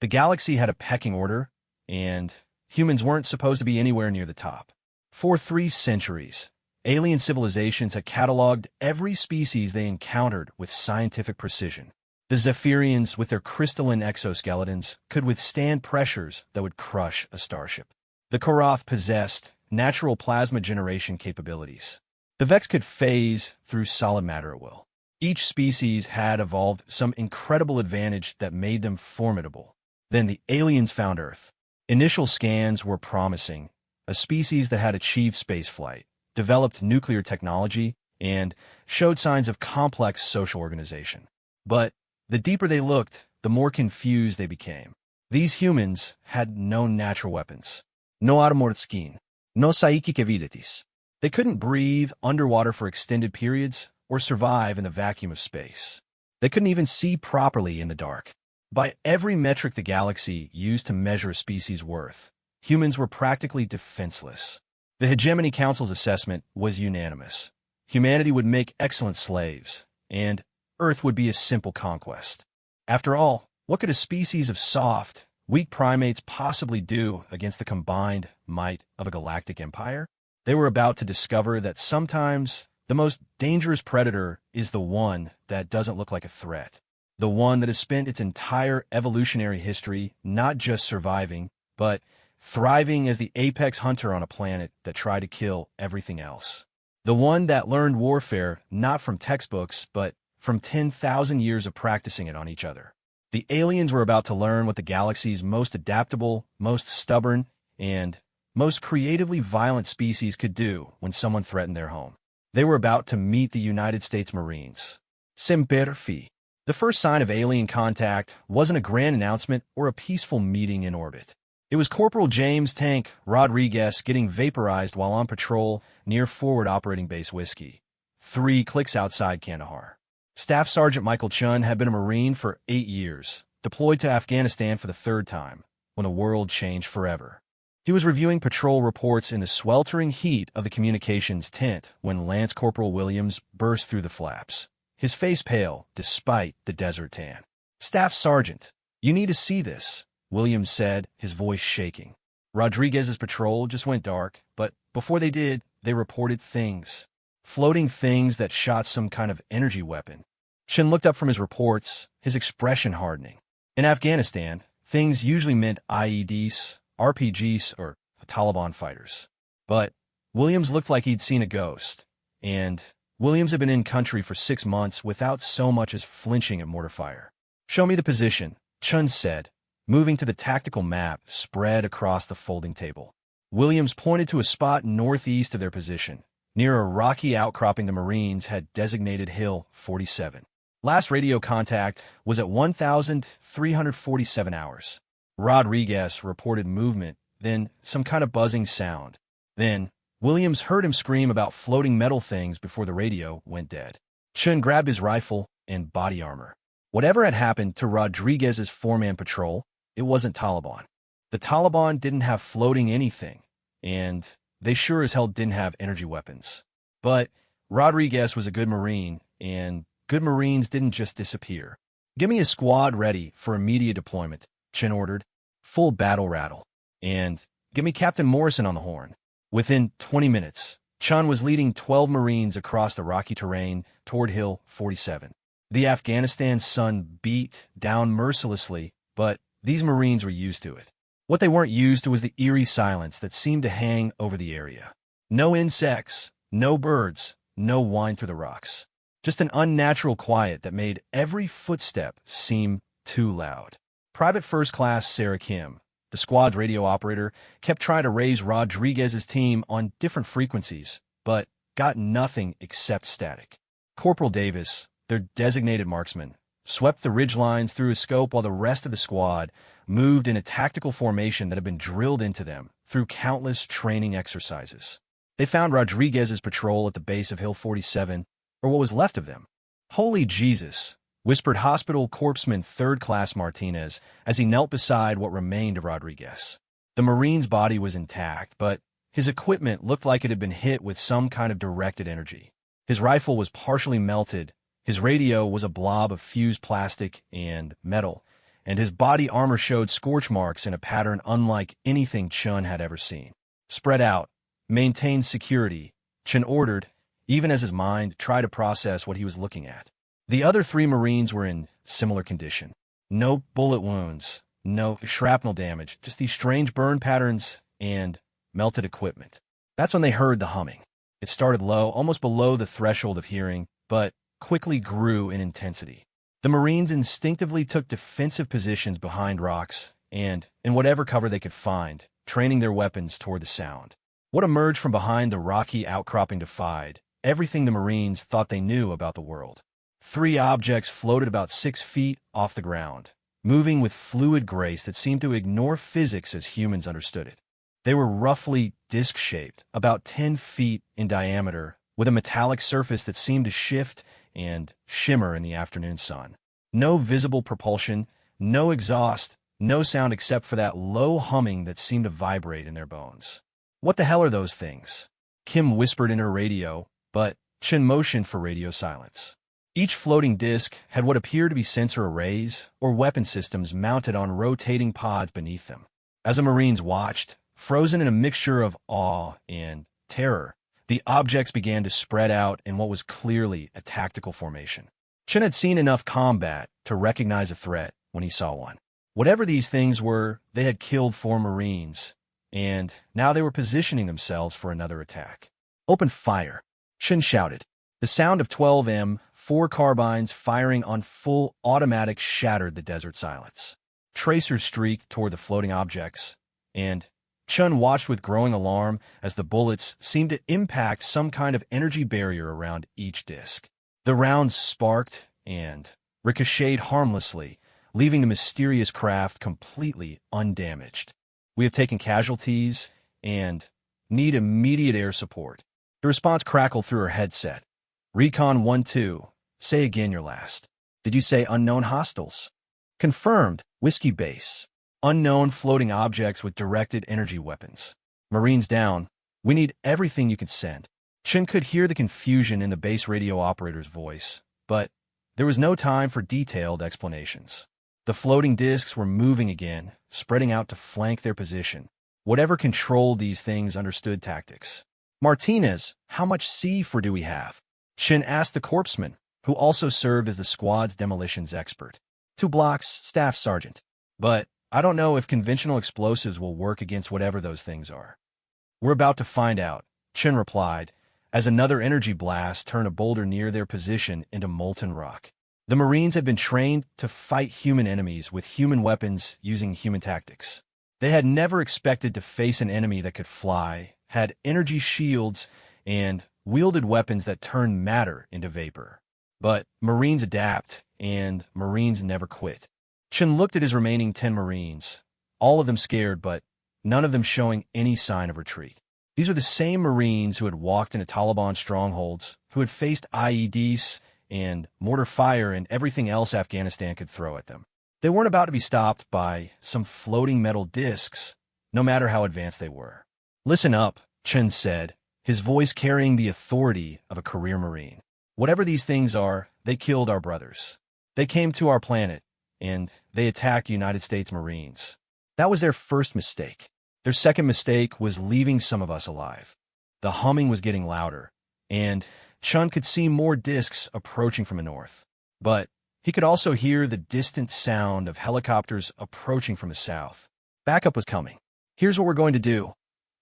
The galaxy had a pecking order, and humans weren't supposed to be anywhere near the top. For 3 centuries, alien civilizations had cataloged every species they encountered with scientific precision. The Zephyrians, with their crystalline exoskeletons, could withstand pressures that would crush a starship. The Koroth possessed natural plasma generation capabilities. The Vex could phase through solid matter at will. Each species had evolved some incredible advantage that made them formidable. Then the aliens found Earth. Initial scans were promising, a species that had achieved spaceflight, developed nuclear technology, and showed signs of complex social organization. But the deeper they looked, the more confused they became. These humans had no natural weapons. No armorskin, no psychic abilities. They couldn't breathe underwater for extended periods or survive in the vacuum of space. They couldn't even see properly in the dark. By every metric the galaxy used to measure a species' worth, humans were practically defenseless. The Hegemony Council's assessment was unanimous. Humanity would make excellent slaves, and Earth would be a simple conquest. After all, what could a species of soft, weak primates possibly do against the combined might of a galactic empire? They were about to discover that sometimes the most dangerous predator is the one that doesn't look like a threat. The one that has spent its entire evolutionary history not just surviving, but thriving as the apex hunter on a planet that tried to kill everything else. The one that learned warfare not from textbooks, but from 10,000 years of practicing it on each other. The aliens were about to learn what the galaxy's most adaptable, most stubborn, and most creatively violent species could do when someone threatened their home. They were about to meet the United States Marines. Semper Fi. The first sign of alien contact wasn't a grand announcement or a peaceful meeting in orbit. It was Corporal James Tank Rodriguez getting vaporized while on patrol near Forward Operating Base Whiskey, 3 clicks outside Kandahar. Staff Sergeant Michael Chun had been a Marine for 8 years, deployed to Afghanistan for the 3rd time, when the world changed forever. He was reviewing patrol reports in the sweltering heat of the communications tent when Lance Corporal Williams burst through the flaps, his face pale despite the desert tan. "Staff Sergeant, you need to see this," Williams said, his voice shaking. Rodriguez's patrol just went dark, but before they did, they reported things. Floating things that shot some kind of energy weapon. Shin looked up from his reports, his expression hardening. In Afghanistan, things usually meant IEDs, RPGs, or Taliban fighters. But Williams looked like he'd seen a ghost, and Williams had been in country for 6 months without so much as flinching at mortar fire. "Show me the position," Chun said, moving to the tactical map spread across the folding table. Williams pointed to a spot northeast of their position, near a rocky outcropping the Marines had designated Hill 47. Last radio contact was at 1,347 hours. Rodriguez reported movement, then some kind of buzzing sound. Then Williams heard him scream about floating metal things before the radio went dead. Chun grabbed his rifle and body armor. Whatever had happened to Rodriguez's 4-man patrol, it wasn't Taliban. The Taliban didn't have floating anything, and they sure as hell didn't have energy weapons. But Rodriguez was a good Marine, and good Marines didn't just disappear. "Give me a squad ready for immediate deployment," Chin ordered. "Full battle rattle. And give me Captain Morrison on the horn." Within 20 minutes, Chun was leading 12 Marines across the rocky terrain toward Hill 47. The Afghanistan sun beat down mercilessly, but these Marines were used to it. What they weren't used to was the eerie silence that seemed to hang over the area. No insects, no birds, no whine through the rocks. Just an unnatural quiet that made every footstep seem too loud. Private First Class Sarah Kim, the squad's radio operator, kept trying to raise Rodriguez's team on different frequencies, but got nothing except static. Corporal Davis, their designated marksman, swept the ridgelines through his scope while the rest of the squad moved in a tactical formation that had been drilled into them through countless training exercises. They found Rodriguez's patrol at the base of Hill 47, or what was left of them. "Holy Jesus," whispered Hospital Corpsman 3rd Class Martinez as he knelt beside what remained of Rodriguez. The Marine's body was intact, but his equipment looked like it had been hit with some kind of directed energy. His rifle was partially melted, his radio was a blob of fused plastic and metal, and his body armor showed scorch marks in a pattern unlike anything Chun had ever seen. "Spread out. Maintain security," Chun ordered, even as his mind tried to process what he was looking at. The other 3 Marines were in similar condition. No bullet wounds, no shrapnel damage, just these strange burn patterns and melted equipment. That's when they heard the humming. It started low, almost below the threshold of hearing, but quickly grew in intensity. The Marines instinctively took defensive positions behind rocks and in whatever cover they could find, training their weapons toward the sound. What emerged from behind the rocky outcropping defied everything the Marines thought they knew about the world. 3 objects floated about 6 feet off the ground, moving with fluid grace that seemed to ignore physics as humans understood it. They were roughly disc-shaped, about 10 feet in diameter, with a metallic surface that seemed to shift and shimmer in the afternoon sun. No visible propulsion, no exhaust, no sound except for that low humming that seemed to vibrate in their bones. "What the hell are those things?" Kim whispered in her radio, but Chun motioned for radio silence. Each floating disc had what appeared to be sensor arrays or weapon systems mounted on rotating pods beneath them. As the Marines watched, frozen in a mixture of awe and terror, the objects began to spread out in what was clearly a tactical formation. Chun had seen enough combat to recognize a threat when he saw one. Whatever these things were, they had killed 4 Marines, and now they were positioning themselves for another attack. "Open fire," Chun shouted. The sound of 12 M4 carbines firing on full automatic shattered the desert silence. Tracers streaked toward the floating objects, and Chun watched with growing alarm as the bullets seemed to impact some kind of energy barrier around each disc. The rounds sparked and ricocheted harmlessly, leaving the mysterious craft completely undamaged. "We have taken casualties and need immediate air support." The response crackled through her headset. "Recon 1-2. Say again your last." "Did you say unknown hostiles?" "Confirmed. Whiskey Base. Unknown floating objects with directed energy weapons. Marines down. We need everything you can send." Chun could hear the confusion in the base radio operator's voice, but there was no time for detailed explanations. The floating discs were moving again, spreading out to flank their position. Whatever controlled these things understood tactics. "Martinez, how much C4 do we have?" Chun asked the corpsman, who also served as the squad's demolitions expert. 2 blocks, Staff Sergeant. "But I don't know if conventional explosives will work against whatever those things are." "We're about to find out," Chun replied, as another energy blast turned a boulder near their position into molten rock. The Marines had been trained to fight human enemies with human weapons using human tactics. They had never expected to face an enemy that could fly, had energy shields, and wielded weapons that turned matter into vapor. But Marines adapt, and Marines never quit. Chun looked at his remaining 10 Marines, all of them scared, but none of them showing any sign of retreat. These were the same Marines who had walked into Taliban strongholds, who had faced IEDs and mortar fire and everything else Afghanistan could throw at them. They weren't about to be stopped by some floating metal discs, no matter how advanced they were. "Listen up," Chun said, his voice carrying the authority of a career Marine. "Whatever these things are, they killed our brothers. They came to our planet, and they attacked United States Marines. That was their first mistake. Their second mistake was leaving some of us alive." The humming was getting louder, and Chun could see more discs approaching from the north. But he could also hear the distant sound of helicopters approaching from the south. Backup was coming. "Here's what we're going to do,"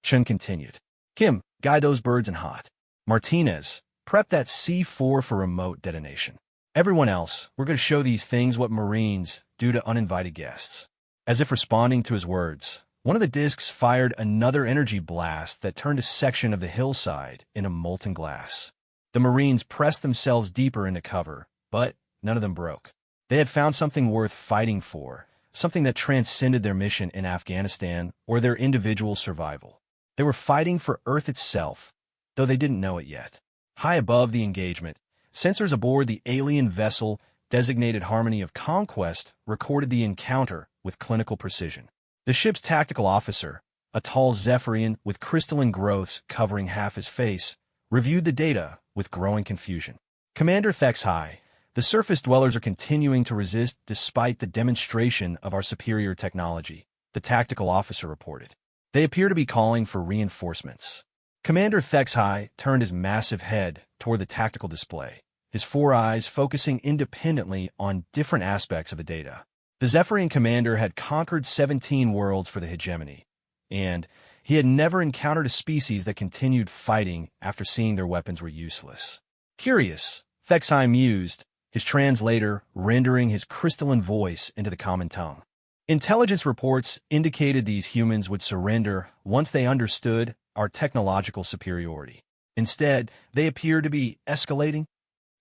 Chun continued. "Kim, guide those birds in hot. Martinez, prep that C4 for remote detonation. Everyone else, we're going to show these things what Marines do to uninvited guests." As if responding to his words, one of the discs fired another energy blast that turned a section of the hillside into molten glass. The Marines pressed themselves deeper into cover, but none of them broke. They had found something worth fighting for, something that transcended their mission in Afghanistan or their individual survival. They were fighting for Earth itself, though they didn't know it yet. High above the engagement, sensors aboard the alien vessel designated Harmony of Conquest recorded the encounter with clinical precision. The ship's tactical officer, a tall Zephyrian with crystalline growths covering half his face, reviewed the data with growing confusion. Commander Thexhai, The surface dwellers are continuing to resist despite the demonstration of our superior technology, the tactical officer reported. They appear to be calling for reinforcements. Commander Thexhai turned his massive head toward the tactical display, his four eyes focusing independently on different aspects of the data. The Zephyrian commander had conquered 17 worlds for the hegemony, and he had never encountered a species that continued fighting after seeing their weapons were useless. Curious, Thexhai mused, his translator rendering his crystalline voice into the common tongue. Intelligence reports indicated these humans would surrender once they understood our technological superiority. Instead, they appear to be escalating.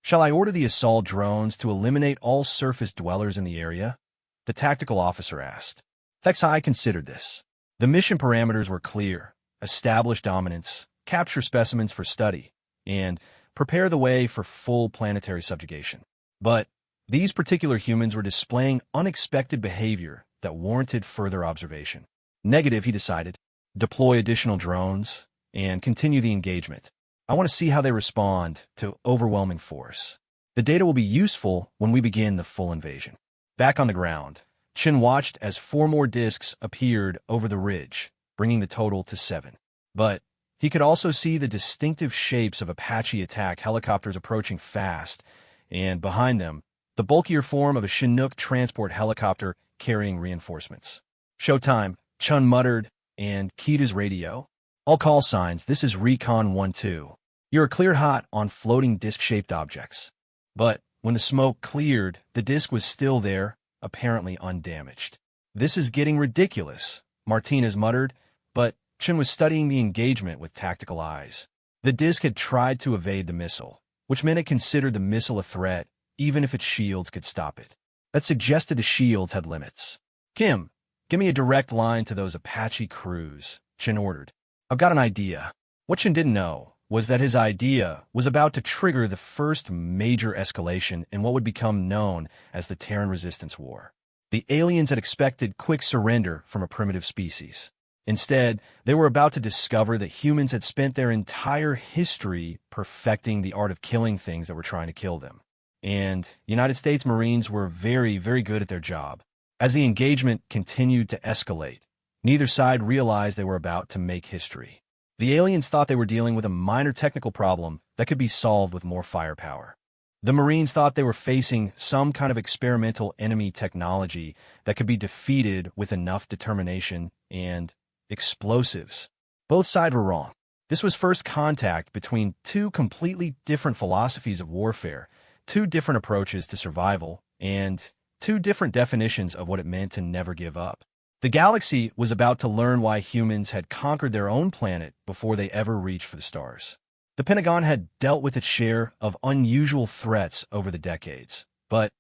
Shall I order the assault drones to eliminate all surface dwellers in the area? The tactical officer asked. Thexhai considered this. The mission parameters were clear: establish dominance, capture specimens for study, and prepare the way for full planetary subjugation. But these particular humans were displaying unexpected behavior that warranted further observation. Negative, he decided. Deploy additional drones and continue the engagement. I want to see how they respond to overwhelming force. The data will be useful when we begin the full invasion. Back on the ground, Chen watched as 4 more discs appeared over the ridge, bringing the total to 7. But he could also see the distinctive shapes of Apache attack helicopters approaching fast, and behind them, the bulkier form of a Chinook transport helicopter carrying reinforcements. Showtime, Chun muttered, and keyed his radio. All call signs, this is Recon 1-2. You're cleared hot on floating disc-shaped objects. But when the smoke cleared, the disc was still there, apparently undamaged. This is getting ridiculous, Martinez muttered, but Chen was studying the engagement with tactical eyes. The disc had tried to evade the missile, which meant it considered the missile a threat, even if its shields could stop it. That suggested the shields had limits. Kim, give me a direct line to those Apache crews, Chen ordered. I've got an idea. What Chen didn't know was that his idea was about to trigger the first major escalation in what would become known as the Terran Resistance War. The aliens had expected quick surrender from a primitive species. Instead, they were about to discover that humans had spent their entire history perfecting the art of killing things that were trying to kill them. And United States Marines were very, very good at their job. As the engagement continued to escalate, neither side realized they were about to make history. The aliens thought they were dealing with a minor technical problem that could be solved with more firepower. The Marines thought they were facing some kind of experimental enemy technology that could be defeated with enough determination and explosives. Both sides were wrong. This was first contact between 2 completely different philosophies of warfare, 2 different approaches to survival, and 2 different definitions of what it meant to never give up. The galaxy was about to learn why humans had conquered their own planet before they ever reached for the stars. The Pentagon had dealt with its share of unusual threats over the decades, but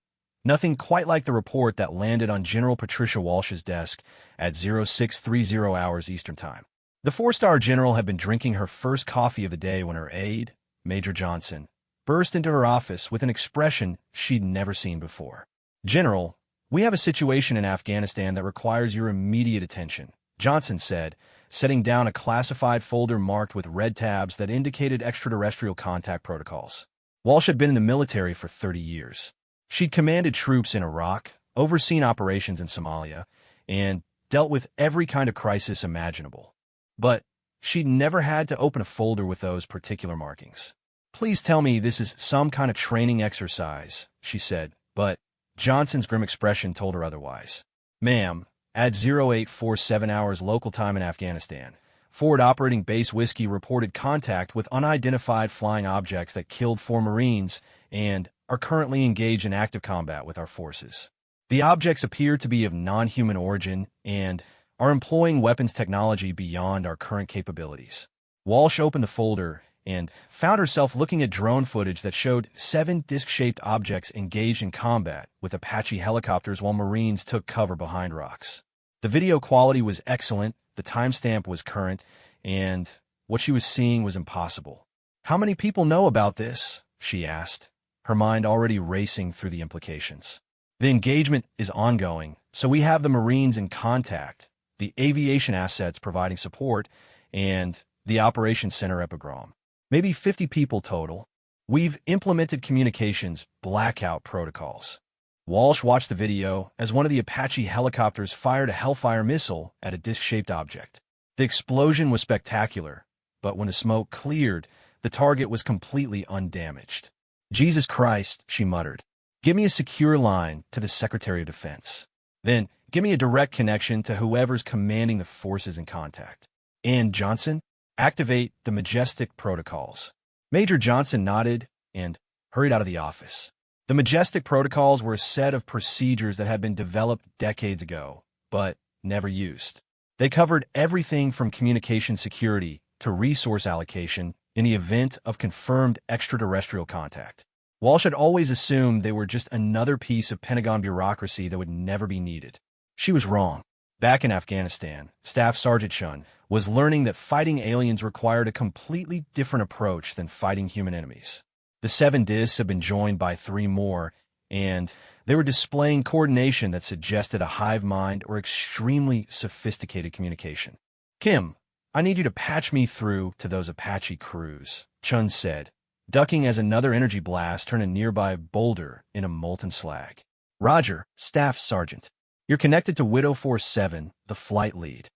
nothing quite like the report that landed on General Patricia Walsh's desk at 0630 hours Eastern Time. The 4-star general had been drinking her first coffee of the day when her aide, Major Johnson, burst into her office with an expression she'd never seen before. General, we have a situation in Afghanistan that requires your immediate attention, Johnson said, setting down a classified folder marked with red tabs that indicated extraterrestrial contact protocols. Walsh had been in the military for 30 years. She'd commanded troops in Iraq, overseen operations in Somalia, and dealt with every kind of crisis imaginable. But she'd never had to open a folder with those particular markings. Please tell me this is some kind of training exercise, she said, but Johnson's grim expression told her otherwise. Ma'am, at 0847 hours local time in Afghanistan, Forward Operating Base Whiskey reported contact with unidentified flying objects that killed 4 Marines and are currently engaged in active combat with our forces. The objects appear to be of non-human origin and are employing weapons technology beyond our current capabilities. Walsh opened the folder and found herself looking at drone footage that showed 7 disc-shaped objects engaged in combat with Apache helicopters while Marines took cover behind rocks. The video quality was excellent, the timestamp was current, and what she was seeing was impossible. How many people know about this? She asked, her mind already racing through the implications. The engagement is ongoing, so we have the Marines in contact, the aviation assets providing support, and the Operations Center Epigram. Maybe 50 people total. We've implemented communications blackout protocols. Walsh watched the video as one of the Apache helicopters fired a Hellfire missile at a disc-shaped object. The explosion was spectacular, but when the smoke cleared, the target was completely undamaged. "Jesus Christ," she muttered. "Give me a secure line to the Secretary of Defense. Then, give me a direct connection to whoever's commanding the forces in contact. And Johnson, activate the Majestic protocols." Major Johnson nodded and hurried out of the office. The Majestic protocols were a set of procedures that had been developed decades ago, but never used. They covered everything from communication security to resource allocation in the event of confirmed extraterrestrial contact. Walsh had always assumed they were just another piece of Pentagon bureaucracy that would never be needed. She was wrong. Back in Afghanistan, Staff Sergeant Chun was learning that fighting aliens required a completely different approach than fighting human enemies. The 7 discs had been joined by 3 more, and they were displaying coordination that suggested a hive mind or extremely sophisticated communication. "Kim, I need you to patch me through to those Apache crews," Chun said, ducking as another energy blast turned a nearby boulder in a molten slag. "Roger, Staff Sergeant. You're connected to Widow 47, the flight lead."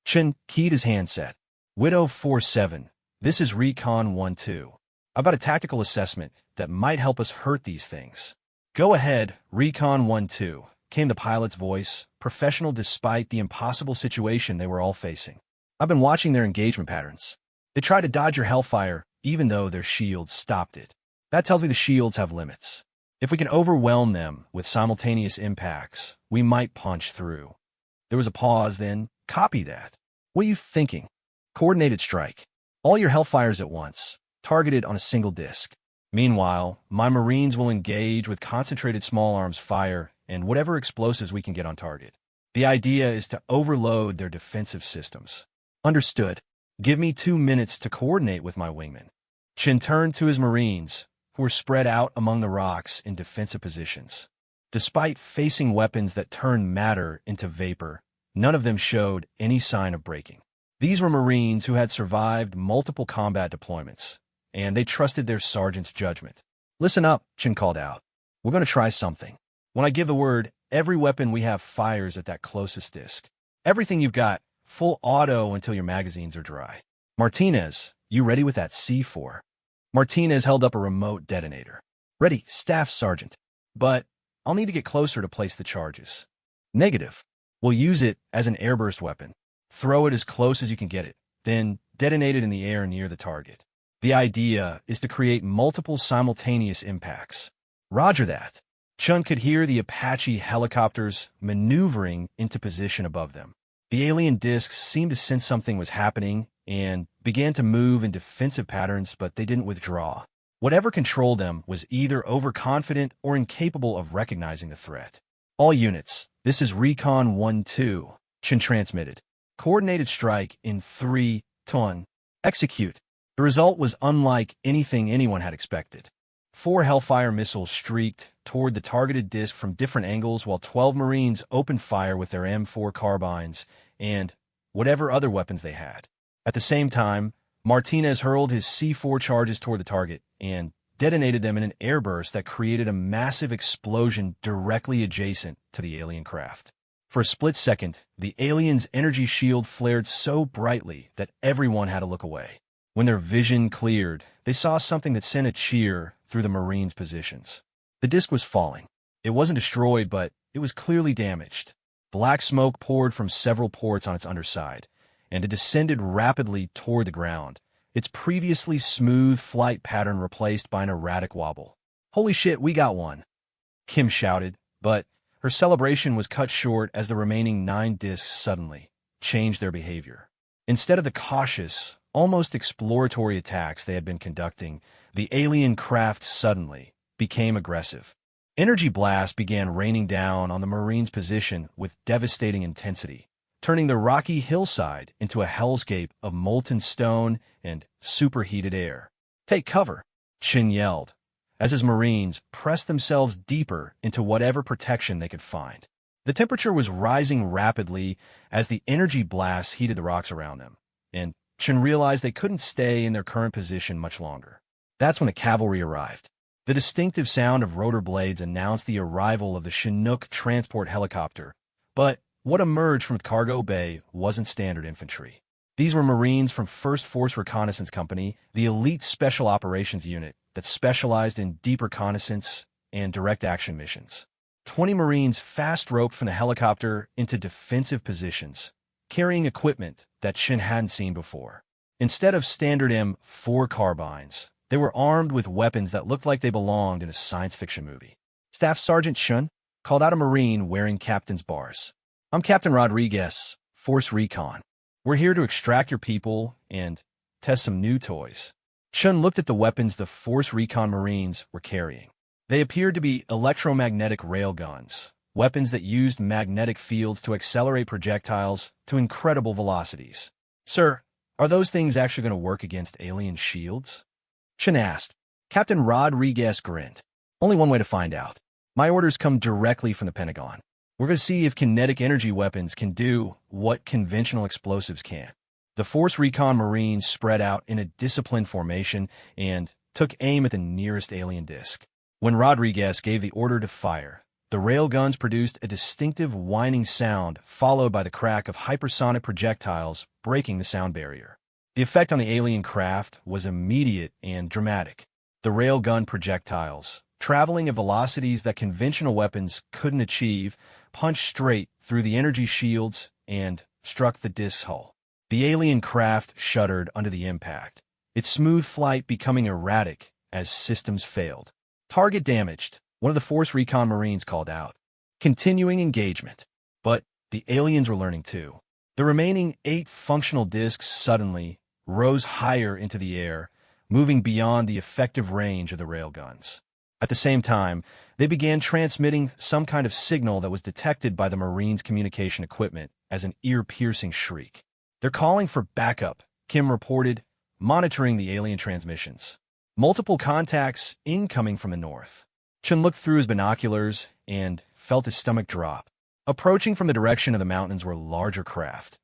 Chun keyed his handset. "Widow 47, this is Recon 1-2. I've got a tactical assessment that might help us hurt these things." "Go ahead, Recon 1-2, came the pilot's voice, professional despite the impossible situation they were all facing. "I've been watching their engagement patterns. They tried to dodge your Hellfire, even though their shields stopped it. That tells me the shields have limits. If we can overwhelm them with simultaneous impacts, we might punch through." There was a pause, then, "Copy that. What are you thinking?" "Coordinated strike. All your Hellfires at once, targeted on a single disc. Meanwhile, my Marines will engage with concentrated small arms fire and whatever explosives we can get on target. The idea is to overload their defensive systems." "Understood. Give me 2 minutes to coordinate with my wingmen." Chin turned to his Marines, who were spread out among the rocks in defensive positions. Despite facing weapons that turned matter into vapor, none of them showed any sign of breaking. These were Marines who had survived multiple combat deployments, and they trusted their sergeant's judgment. "Listen up," Chin called out. "We're going to try something. When I give the word, every weapon we have fires at that closest disc. Everything you've got, full auto until your magazines are dry. Martinez, you ready with that C4? Martinez held up a remote detonator. "Ready, Staff Sergeant. But I'll need to get closer to place the charges." "Negative. We'll use it as an airburst weapon. Throw it as close as you can get it, then detonate it in the air near the target. The idea is to create multiple simultaneous impacts." "Roger that." Chun could hear the Apache helicopters maneuvering into position above them. The alien discs seemed to sense something was happening and began to move in defensive patterns, but they didn't withdraw. Whatever controlled them was either overconfident or incapable of recognizing the threat. "All units, this is Recon 1-2, Chin transmitted. Coordinated strike in 3, 2, execute." The result was unlike anything anyone had expected. 4 Hellfire missiles streaked toward the targeted disc from different angles while 12 Marines opened fire with their M4 carbines and whatever other weapons they had. At the same time, Martinez hurled his C4 charges toward the target and detonated them in an airburst that created a massive explosion directly adjacent to the alien craft. For a split second, the alien's energy shield flared so brightly that everyone had to look away. When their vision cleared, they saw something that sent a cheer through the Marines' positions. The disc was falling. It wasn't destroyed, but it was clearly damaged. Black smoke poured from several ports on its underside, and it descended rapidly toward the ground, its previously smooth flight pattern replaced by an erratic wobble. "Holy shit, we got one!" Kim shouted, but her celebration was cut short as the remaining 9 discs suddenly changed their behavior. Instead of the cautious, almost exploratory attacks they had been conducting, the alien craft suddenly became aggressive. Energy blasts began raining down on the Marines' position with devastating intensity, turning the rocky hillside into a hellscape of molten stone and superheated air. "Take cover," Chin yelled, as his Marines pressed themselves deeper into whatever protection they could find. The temperature was rising rapidly as the energy blasts heated the rocks around them, and Chin realized they couldn't stay in their current position much longer. That's when the cavalry arrived. The distinctive sound of rotor blades announced the arrival of the Chinook transport helicopter, but what emerged from the cargo bay wasn't standard infantry. These were Marines from 1st Force Reconnaissance Company, the elite special operations unit that specialized in deep reconnaissance and direct action missions. 20 Marines fast-roped from the helicopter into defensive positions, carrying equipment that Shin hadn't seen before. Instead of standard M4 carbines, they were armed with weapons that looked like they belonged in a science fiction movie. Staff Sergeant Shun called out a Marine wearing captain's bars. "I'm Captain Rodriguez, Force Recon. We're here to extract your people and test some new toys." Shun looked at the weapons the Force Recon Marines were carrying. They appeared to be electromagnetic railguns, weapons that used magnetic fields to accelerate projectiles to incredible velocities. "Sir, are those things actually going to work against alien shields?" Shun asked. Captain Rodriguez grinned. "Only one way to find out. My orders come directly from the Pentagon. We're going to see if kinetic energy weapons can do what conventional explosives can." The Force Recon Marines spread out in a disciplined formation and took aim at the nearest alien disk. When Rodriguez gave the order to fire, the railguns produced a distinctive whining sound followed by the crack of hypersonic projectiles breaking the sound barrier. The effect on the alien craft was immediate and dramatic. The railgun projectiles, traveling at velocities that conventional weapons couldn't achieve, punched straight through the energy shields and struck the disk's hull. The alien craft shuddered under the impact, its smooth flight becoming erratic as systems failed. "Target damaged," one of the Force Recon Marines called out. Continuing engagement. But the aliens were learning too. The remaining 8 functional disks suddenly rose higher into the air, moving beyond the effective range of the railguns. At the same time, they began transmitting some kind of signal that was detected by the Marines' communication equipment as an ear-piercing shriek. "They're calling for backup," Kim reported, monitoring the alien transmissions. "Multiple contacts incoming from the north." Chun looked through his binoculars and felt his stomach drop. Approaching from the direction of the mountains were larger craft,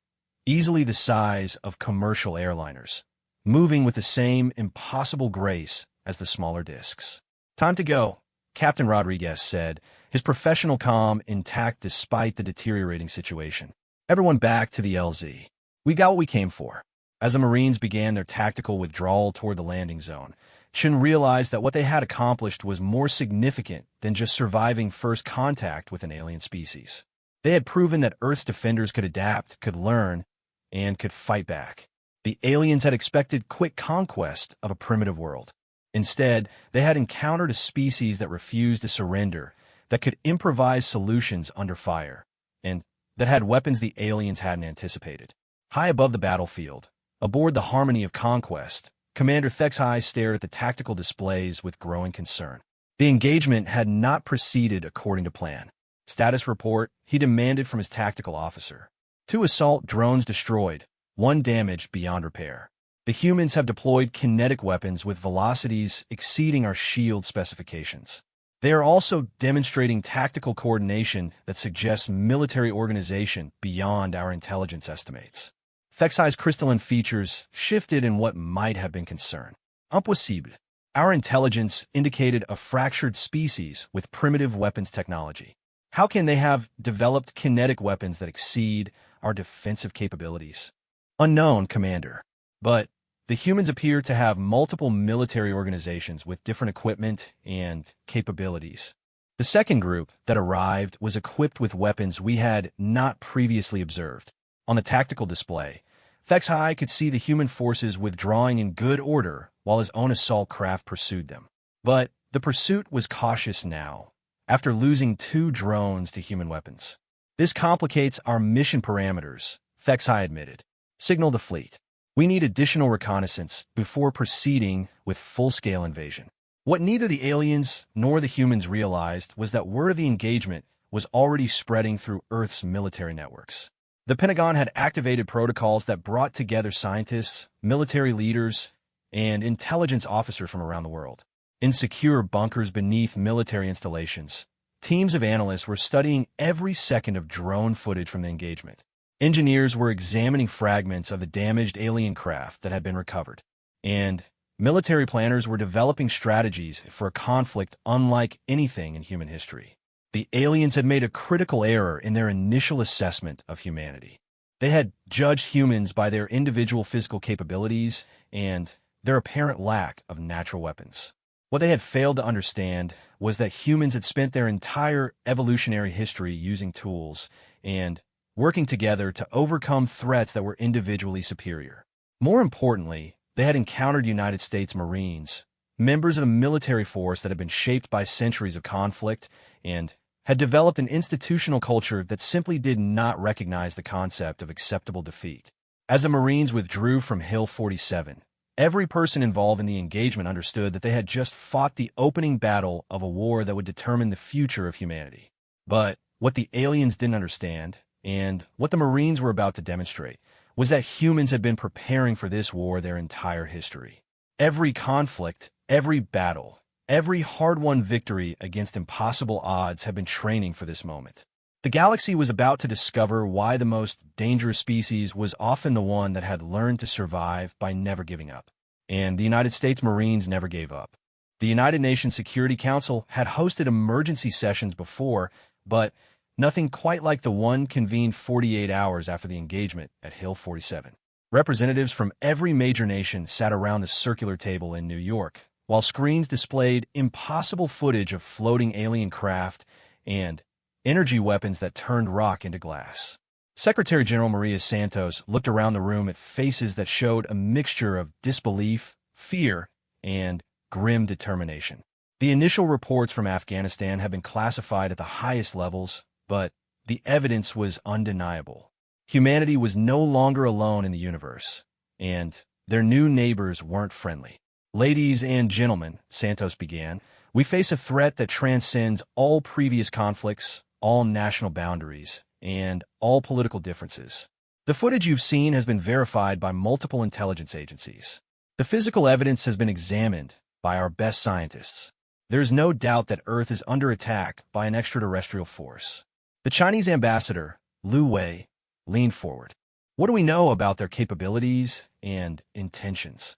easily the size of commercial airliners, moving with the same impossible grace as the smaller disks. "Time to go," Captain Rodriguez said, his professional calm intact despite the deteriorating situation. "Everyone back to the LZ. We got what we came for." As the Marines began their tactical withdrawal toward the landing zone, Shin realized that what they had accomplished was more significant than just surviving first contact with an alien species. They had proven that Earth's defenders could adapt, could learn, and could fight back. The aliens had expected quick conquest of a primitive world. Instead, they had encountered a species that refused to surrender, that could improvise solutions under fire, and that had weapons the aliens hadn't anticipated. High above the battlefield, aboard the Harmony of Conquest, Commander Thexai stared at the tactical displays with growing concern. The engagement had not proceeded according to plan. "Status report," he demanded from his tactical officer. 2 assault drones destroyed, 1 damaged beyond repair. The humans have deployed kinetic weapons with velocities exceeding our shield specifications. They are also demonstrating tactical coordination that suggests military organization beyond our intelligence estimates. Thexai's crystalline features shifted in what might have been concern. "Impossible. Our intelligence indicated a fractured species with primitive weapons technology. How can they have developed kinetic weapons that exceed our defensive capabilities?" "Unknown, Commander. But the humans appear to have multiple military organizations with different equipment and capabilities." The second group that arrived was equipped with weapons we had not previously observed. On the tactical display, Thexai could see the human forces withdrawing in good order while his own assault craft pursued them. But the pursuit was cautious now, after losing 2 drones to human weapons. "This complicates our mission parameters," Thexai admitted. "Signal the fleet. We need additional reconnaissance before proceeding with full-scale invasion." What neither the aliens nor the humans realized was that word of the engagement was already spreading through Earth's military networks. The Pentagon had activated protocols that brought together scientists, military leaders, and intelligence officers from around the world. In secure bunkers beneath military installations, teams of analysts were studying every second of drone footage from the engagement. Engineers were examining fragments of the damaged alien craft that had been recovered. And Military planners were developing strategies for a conflict unlike anything in human history. The aliens had made a critical error in their initial assessment of humanity. They had judged humans by their individual physical capabilities and their apparent lack of natural weapons. What they had failed to understand was that humans had spent their entire evolutionary history using tools and working together to overcome threats that were individually superior. More importantly, they had encountered United States Marines, members of a military force that had been shaped by centuries of conflict and had developed an institutional culture that simply did not recognize the concept of acceptable defeat. As the Marines withdrew from Hill 47, every person involved in the engagement understood that they had just fought the opening battle of a war that would determine the future of humanity. But what the aliens didn't understand, and what the Marines were about to demonstrate, was that humans had been preparing for this war their entire history. Every conflict, every battle, every hard-won victory against impossible odds had been training for this moment. The galaxy was about to discover why the most dangerous species was often the one that had learned to survive by never giving up. And the United States Marines never gave up. The United Nations Security Council had hosted emergency sessions before, but nothing quite like the one convened 48 hours after the engagement at Hill 47. Representatives from every major nation sat around the circular table in New York, while screens displayed impossible footage of floating alien craft and energy weapons that turned rock into glass. Secretary General Maria Santos looked around the room at faces that showed a mixture of disbelief, fear, and grim determination. The initial reports from Afghanistan had been classified at the highest levels, but the evidence was undeniable. Humanity was no longer alone in the universe, and their new neighbors weren't friendly. "Ladies and gentlemen," Santos began, "we face a threat that transcends all previous conflicts, all national boundaries, and all political differences. The footage you've seen has been verified by multiple intelligence agencies. The physical evidence has been examined by our best scientists. There's no doubt that Earth is under attack by an extraterrestrial force." The Chinese ambassador, Liu Wei, leaned forward. "What do we know about their capabilities and intentions?"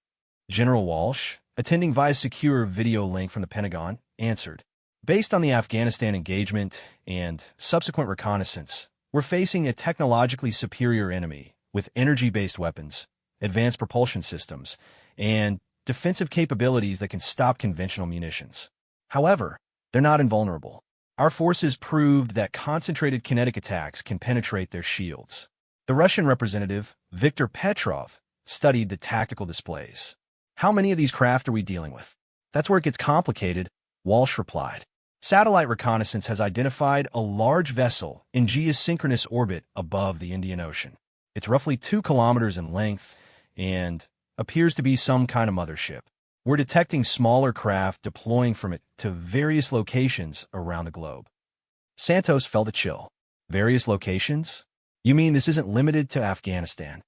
General Walsh, attending via secure video link from the Pentagon, answered, "Based on the Afghanistan engagement and subsequent reconnaissance, we're facing a technologically superior enemy with energy-based weapons, advanced propulsion systems, and defensive capabilities that can stop conventional munitions. However, they're not invulnerable. Our forces proved that concentrated kinetic attacks can penetrate their shields." The Russian representative, Viktor Petrov, studied the tactical displays. "How many of these craft are we dealing with?" "That's where it gets complicated," Walsh replied. "Satellite reconnaissance has identified a large vessel in geosynchronous orbit above the Indian Ocean. It's roughly 2 kilometers in length and appears to be some kind of mothership. We're detecting smaller craft deploying from it to various locations around the globe." Santos felt a chill. "Various locations? You mean this isn't limited to Afghanistan?"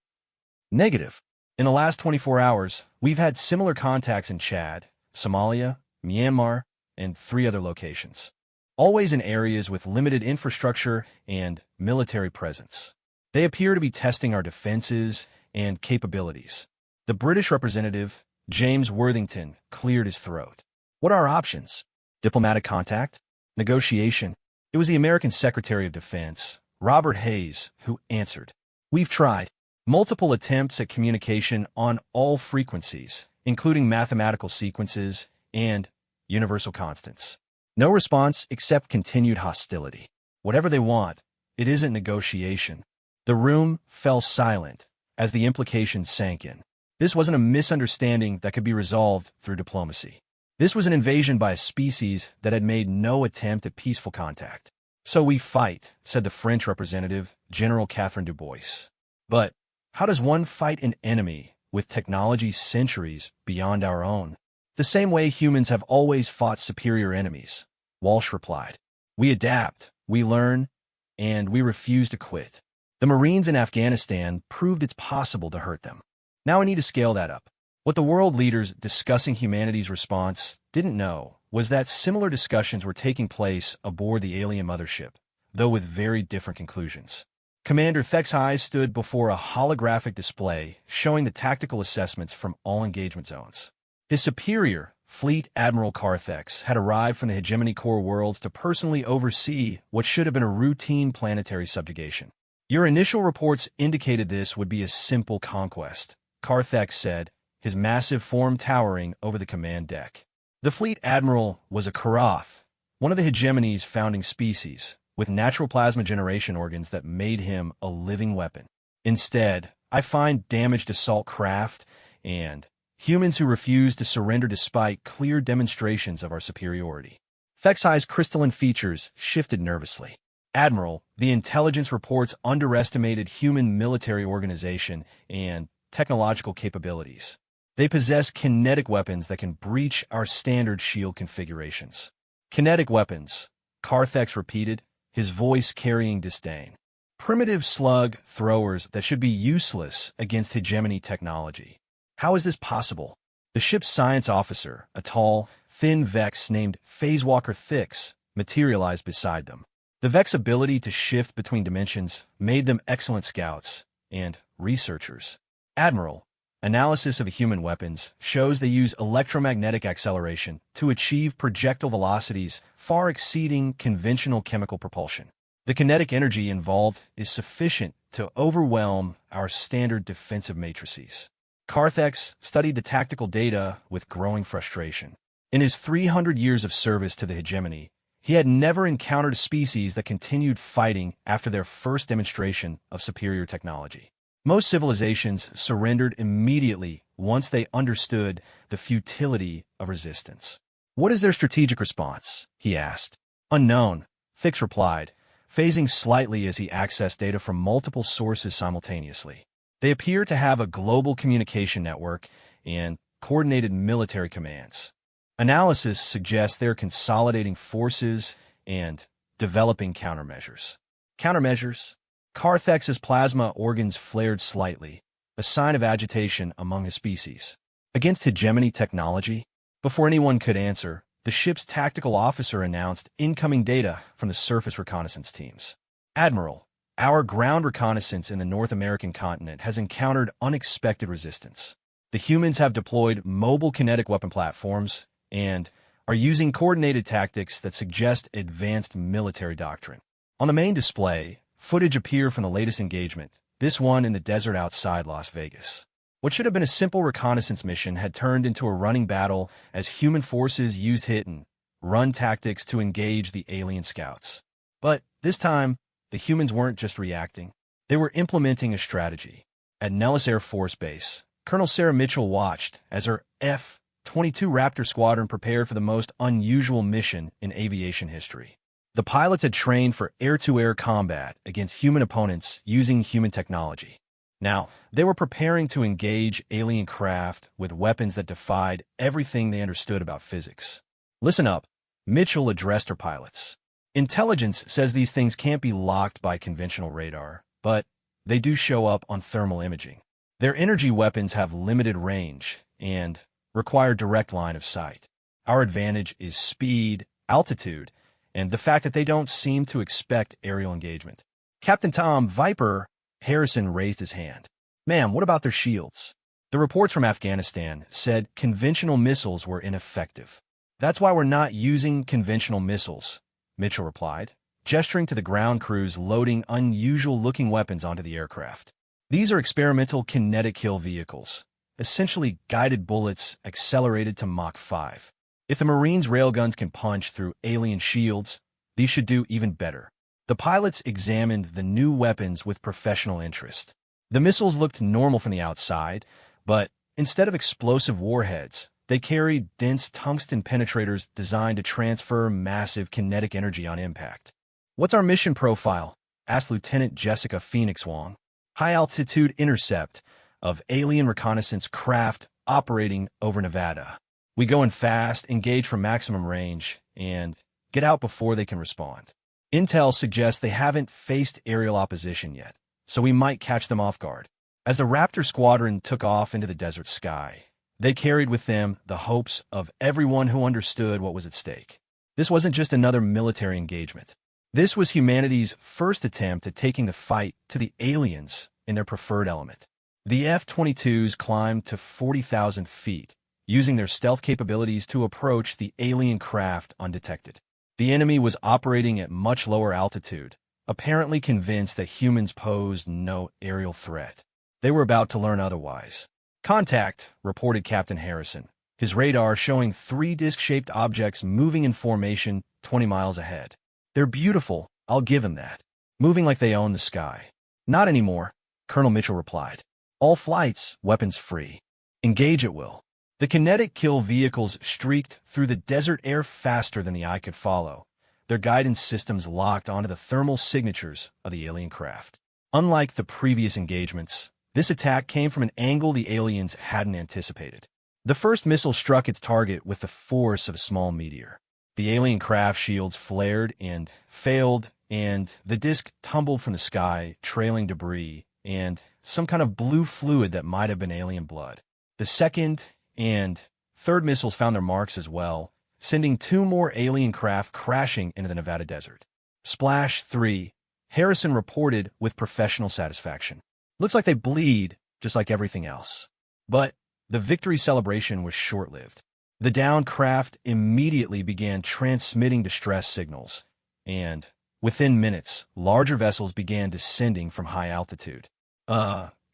"Negative. In the last 24 hours, we've had similar contacts in Chad, Somalia, Myanmar, and 3 other locations. Always in areas with limited infrastructure and military presence. They appear to be testing our defenses and capabilities." The British representative, James Worthington, cleared his throat. "What are our options? Diplomatic contact? Negotiation?" It was the American Secretary of Defense, Robert Hayes, who answered. "We've tried multiple attempts at communication on all frequencies, including mathematical sequences and universal constants. No response except continued hostility. Whatever they want, it isn't negotiation." The room fell silent as the implications sank in. This wasn't a misunderstanding that could be resolved through diplomacy. This was an invasion by a species that had made no attempt at peaceful contact. "So we fight," said the French representative, General Catherine Dubois. "But how does one fight an enemy with technology centuries beyond our own?" "The same way humans have always fought superior enemies," Walsh replied. "We adapt, we learn, and we refuse to quit." The Marines in Afghanistan proved it's possible to hurt them. Now I need to scale that up. What the world leaders discussing humanity's response didn't know was that similar discussions were taking place aboard the alien mothership, though with very different conclusions. Commander Thexhai stood before a holographic display showing the tactical assessments from all engagement zones. His superior, Fleet Admiral Carthex, had arrived from the Hegemony Core worlds to personally oversee what should have been a routine planetary subjugation. Your initial reports indicated this would be a simple conquest, Carthex said, his massive form towering over the command deck. The Fleet Admiral was a Karath, one of the Hegemony's founding species, with natural plasma generation organs that made him a living weapon. Instead, I find damaged assault craft and humans who refuse to surrender despite clear demonstrations of our superiority. Fexai's crystalline features shifted nervously. Admiral, the intelligence reports underestimated human military organization and technological capabilities. They possess kinetic weapons that can breach our standard shield configurations. Kinetic weapons, Carthex repeated, his voice carrying disdain. Primitive slug throwers that should be useless against hegemony technology. How is this possible? The ship's science officer, a tall, thin Vex named Phasewalker Thix, materialized beside them. The Vex ability to shift between dimensions made them excellent scouts and researchers. Admiral, analysis of human weapons shows they use electromagnetic acceleration to achieve projectile velocities far exceeding conventional chemical propulsion. The kinetic energy involved is sufficient to overwhelm our standard defensive matrices. Carthex studied the tactical data with growing frustration. In his 300 years of service to the hegemony, he had never encountered a species that continued fighting after their first demonstration of superior technology. Most civilizations surrendered immediately once they understood the futility of resistance. What is their strategic response? He asked. Unknown, Thix replied, phasing slightly as he accessed data from multiple sources simultaneously. They appear to have a global communication network and coordinated military commands. Analysis suggests they're consolidating forces and developing countermeasures. Countermeasures? Carthex's plasma organs flared slightly, a sign of agitation among his species. Against hegemony technology? Before anyone could answer, the ship's tactical officer announced incoming data from the surface reconnaissance teams. Admiral, our ground reconnaissance in the North American continent has encountered unexpected resistance. The humans have deployed mobile kinetic weapon platforms and are using coordinated tactics that suggest advanced military doctrine. On the main display, footage appear from the latest engagement, this one in the desert outside Las Vegas. What should have been a simple reconnaissance mission had turned into a running battle as human forces used hit-and-run tactics to engage the alien scouts. But this time, the humans weren't just reacting. They were implementing a strategy. At Nellis Air Force Base, Colonel Sarah Mitchell watched as her F-22 Raptor squadron prepared for the most unusual mission in aviation history. The pilots had trained for air-to-air combat against human opponents using human technology. Now, they were preparing to engage alien craft with weapons that defied everything they understood about physics. Listen up, Mitchell addressed her pilots. Intelligence says these things can't be locked by conventional radar, but they do show up on thermal imaging. Their energy weapons have limited range and require direct line of sight. Our advantage is speed, altitude, and the fact that they don't seem to expect aerial engagement. Captain Tom Viper Harrison raised his hand. Ma'am, what about their shields? The reports from Afghanistan said conventional missiles were ineffective. That's why we're not using conventional missiles, Mitchell replied, gesturing to the ground crews loading unusual-looking weapons onto the aircraft. These are experimental kinetic kill vehicles, essentially guided bullets accelerated to Mach 5. If the Marines' railguns can punch through alien shields, these should do even better. The pilots examined the new weapons with professional interest. The missiles looked normal from the outside, but instead of explosive warheads, they carried dense tungsten penetrators designed to transfer massive kinetic energy on impact. What's our mission profile? Asked Lieutenant Jessica Phoenix Wong. High-altitude intercept of alien reconnaissance craft operating over Nevada. We go in fast, engage for maximum range, and get out before they can respond. Intel suggests they haven't faced aerial opposition yet, so we might catch them off guard. As the Raptor squadron took off into the desert sky, they carried with them the hopes of everyone who understood what was at stake. This wasn't just another military engagement. This was humanity's first attempt at taking the fight to the aliens in their preferred element. The F-22s climbed to 40,000 feet, using their stealth capabilities to approach the alien craft undetected. The enemy was operating at much lower altitude, apparently convinced that humans posed no aerial threat. They were about to learn otherwise. "Contact," reported Captain Harrison, his radar showing 3 disc-shaped objects moving in formation 20 miles ahead. "They're beautiful, I'll give them that. Moving like they own the sky." "Not anymore," Colonel Mitchell replied. "All flights, weapons free. Engage at will." The kinetic kill vehicles streaked through the desert air faster than the eye could follow, their guidance systems locked onto the thermal signatures of the alien craft. Unlike the previous engagements, this attack came from an angle the aliens hadn't anticipated. The first missile struck its target with the force of a small meteor. The alien craft shields flared and failed, and the disk tumbled from the sky, trailing debris and some kind of blue fluid that might have been alien blood. The second and third missiles found their marks as well, sending 2 more alien craft crashing into the Nevada desert. "Splash 3, Harrison reported with professional satisfaction. "Looks like they bleed, just like everything else." But the victory celebration was short-lived. The downed craft immediately began transmitting distress signals, and within minutes, larger vessels began descending from high altitude.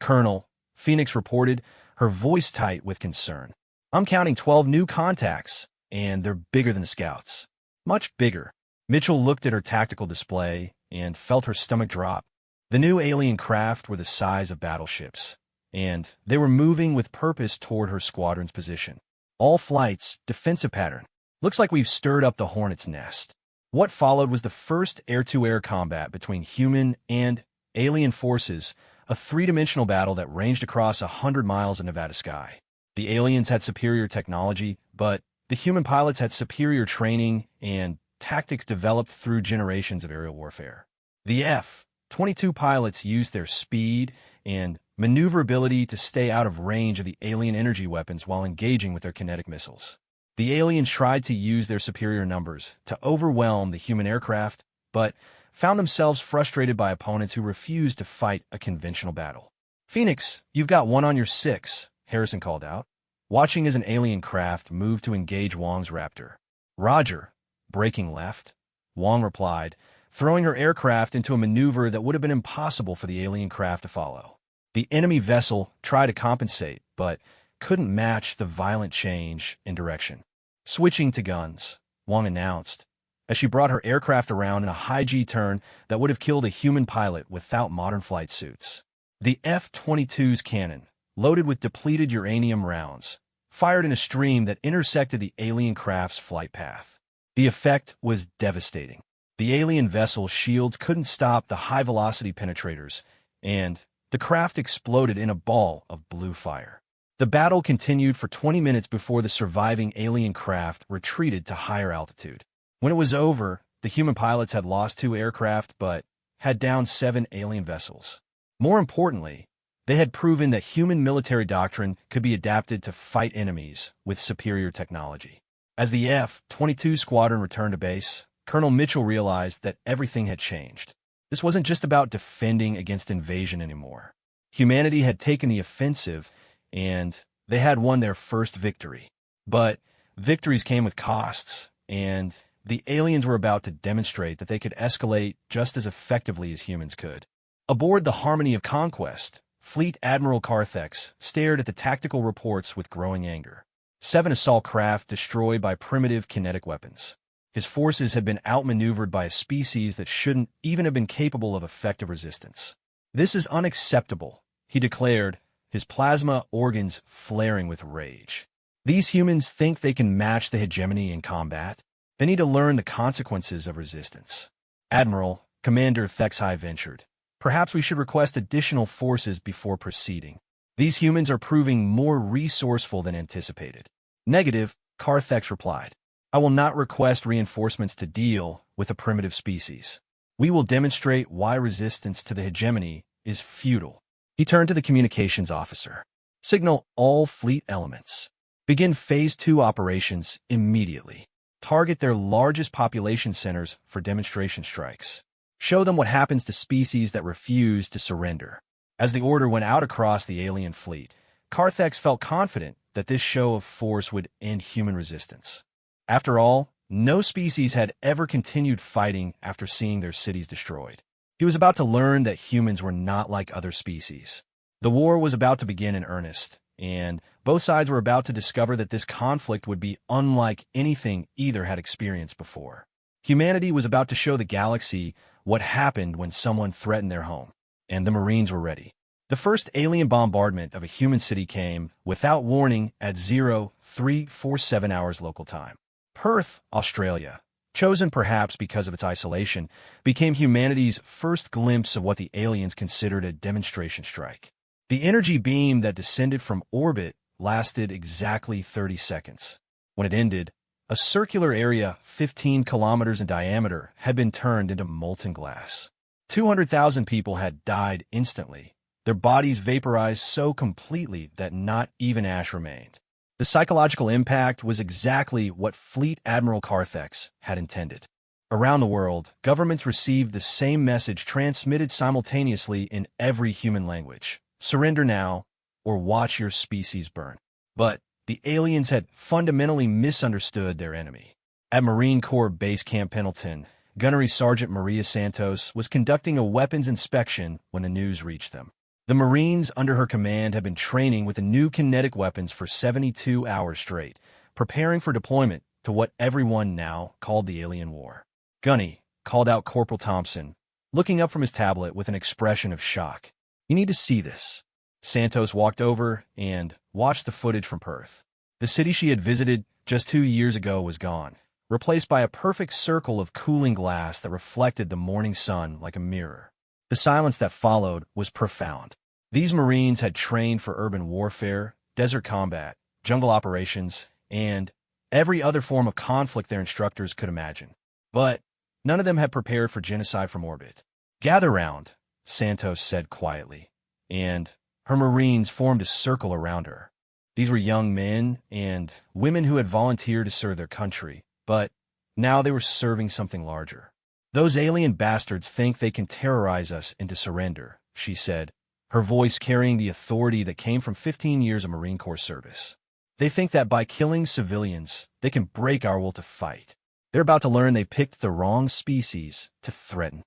Colonel," Phoenix reported, her voice tight with concern. "I'm counting 12 new contacts, and they're bigger than the scouts." "Much bigger." Mitchell looked at her tactical display and felt her stomach drop. The new alien craft were the size of battleships, and they were moving with purpose toward her squadron's position. "All flights, defensive pattern. Looks like we've stirred up the hornet's nest." What followed was the first air-to-air combat between human and alien forces, a 3-dimensional battle that ranged across 100 miles of Nevada sky. The aliens had superior technology, but the human pilots had superior training and tactics developed through generations of aerial warfare. The F-22 pilots used their speed and maneuverability to stay out of range of the alien energy weapons while engaging with their kinetic missiles. The aliens tried to use their superior numbers to overwhelm the human aircraft, but found themselves frustrated by opponents who refused to fight a conventional battle. "Phoenix, you've got 1 on your 6, Harrison called out, watching as an alien craft moved to engage Wong's Raptor. "Roger," braking left, Wong replied, throwing her aircraft into a maneuver that would have been impossible for the alien craft to follow. The enemy vessel tried to compensate, but couldn't match the violent change in direction. "Switching to guns," Wong announced, as she brought her aircraft around in a high-G turn that would have killed a human pilot without modern flight suits. The F-22's cannon, loaded with depleted uranium rounds, fired in a stream that intersected the alien craft's flight path. The effect was devastating. The alien vessel's shields couldn't stop the high-velocity penetrators, and the craft exploded in a ball of blue fire. The battle continued for 20 minutes before the surviving alien craft retreated to higher altitude. When it was over, the human pilots had lost 2 aircraft but had downed 7 alien vessels. More importantly, they had proven that human military doctrine could be adapted to fight enemies with superior technology. As the F-22 squadron returned to base, Colonel Mitchell realized that everything had changed. This wasn't just about defending against invasion anymore. Humanity had taken the offensive, and they had won their first victory. But victories came with costs, and the aliens were about to demonstrate that they could escalate just as effectively as humans could. Aboard the Harmony of Conquest, Fleet Admiral Carthex stared at the tactical reports with growing anger. 7 assault craft destroyed by primitive kinetic weapons. His forces had been outmaneuvered by a species that shouldn't even have been capable of effective resistance. "This is unacceptable," he declared, his plasma organs flaring with rage. "These humans think they can match the hegemony in combat? They need to learn the consequences of resistance." "Admiral," Commander Thexhigh ventured, "perhaps we should request additional forces before proceeding. These humans are proving more resourceful than anticipated." "Negative," Carthex replied. "I will not request reinforcements to deal with a primitive species. We will demonstrate why resistance to the hegemony is futile." He turned to the communications officer. "Signal all fleet elements. Begin Phase 2 operations immediately. Target their largest population centers for demonstration strikes. Show them what happens to species that refuse to surrender." As the order went out across the alien fleet, Carthex felt confident that this show of force would end human resistance. After all, no species had ever continued fighting after seeing their cities destroyed. He was about to learn that humans were not like other species. The war was about to begin in earnest, and both sides were about to discover that this conflict would be unlike anything either had experienced before. Humanity was about to show the galaxy what happened when someone threatened their home, and the Marines were ready. The first alien bombardment of a human city came without warning at 0347 hours local time. Perth, Australia, chosen perhaps because of its isolation, became humanity's first glimpse of what the aliens considered a demonstration strike. The energy beam that descended from orbit lasted exactly 30 seconds. When it ended, a circular area 15 kilometers in diameter had been turned into molten glass. 200,000 people had died instantly, their bodies vaporized so completely that not even ash remained. The psychological impact was exactly what Fleet Admiral Carthex had intended. Around the world, governments received the same message transmitted simultaneously in every human language. Surrender now, or watch your species burn. But the aliens had fundamentally misunderstood their enemy. At Marine Corps Base Camp Pendleton, Gunnery Sergeant Maria Santos was conducting a weapons inspection when the news reached them. The Marines under her command had been training with the new kinetic weapons for 72 hours straight, preparing for deployment to what everyone now called the Alien War. "Gunny," called out Corporal Thompson, looking up from his tablet with an expression of shock. "You need to see this." Santos walked over and watched the footage from Perth. The city she had visited just 2 years ago was gone, replaced by a perfect circle of cooling glass that reflected the morning sun like a mirror. The silence that followed was profound. These Marines had trained for urban warfare, desert combat, jungle operations, and every other form of conflict their instructors could imagine. But none of them had prepared for genocide from orbit. "Gather round," Santos said quietly, and her Marines formed a circle around her. These were young men and women who had volunteered to serve their country, but now they were serving something larger. "Those alien bastards think they can terrorize us into surrender," she said, her voice carrying the authority that came from 15 years of Marine Corps service. "They think that by killing civilians, they can break our will to fight. They're about to learn they picked the wrong species to threaten."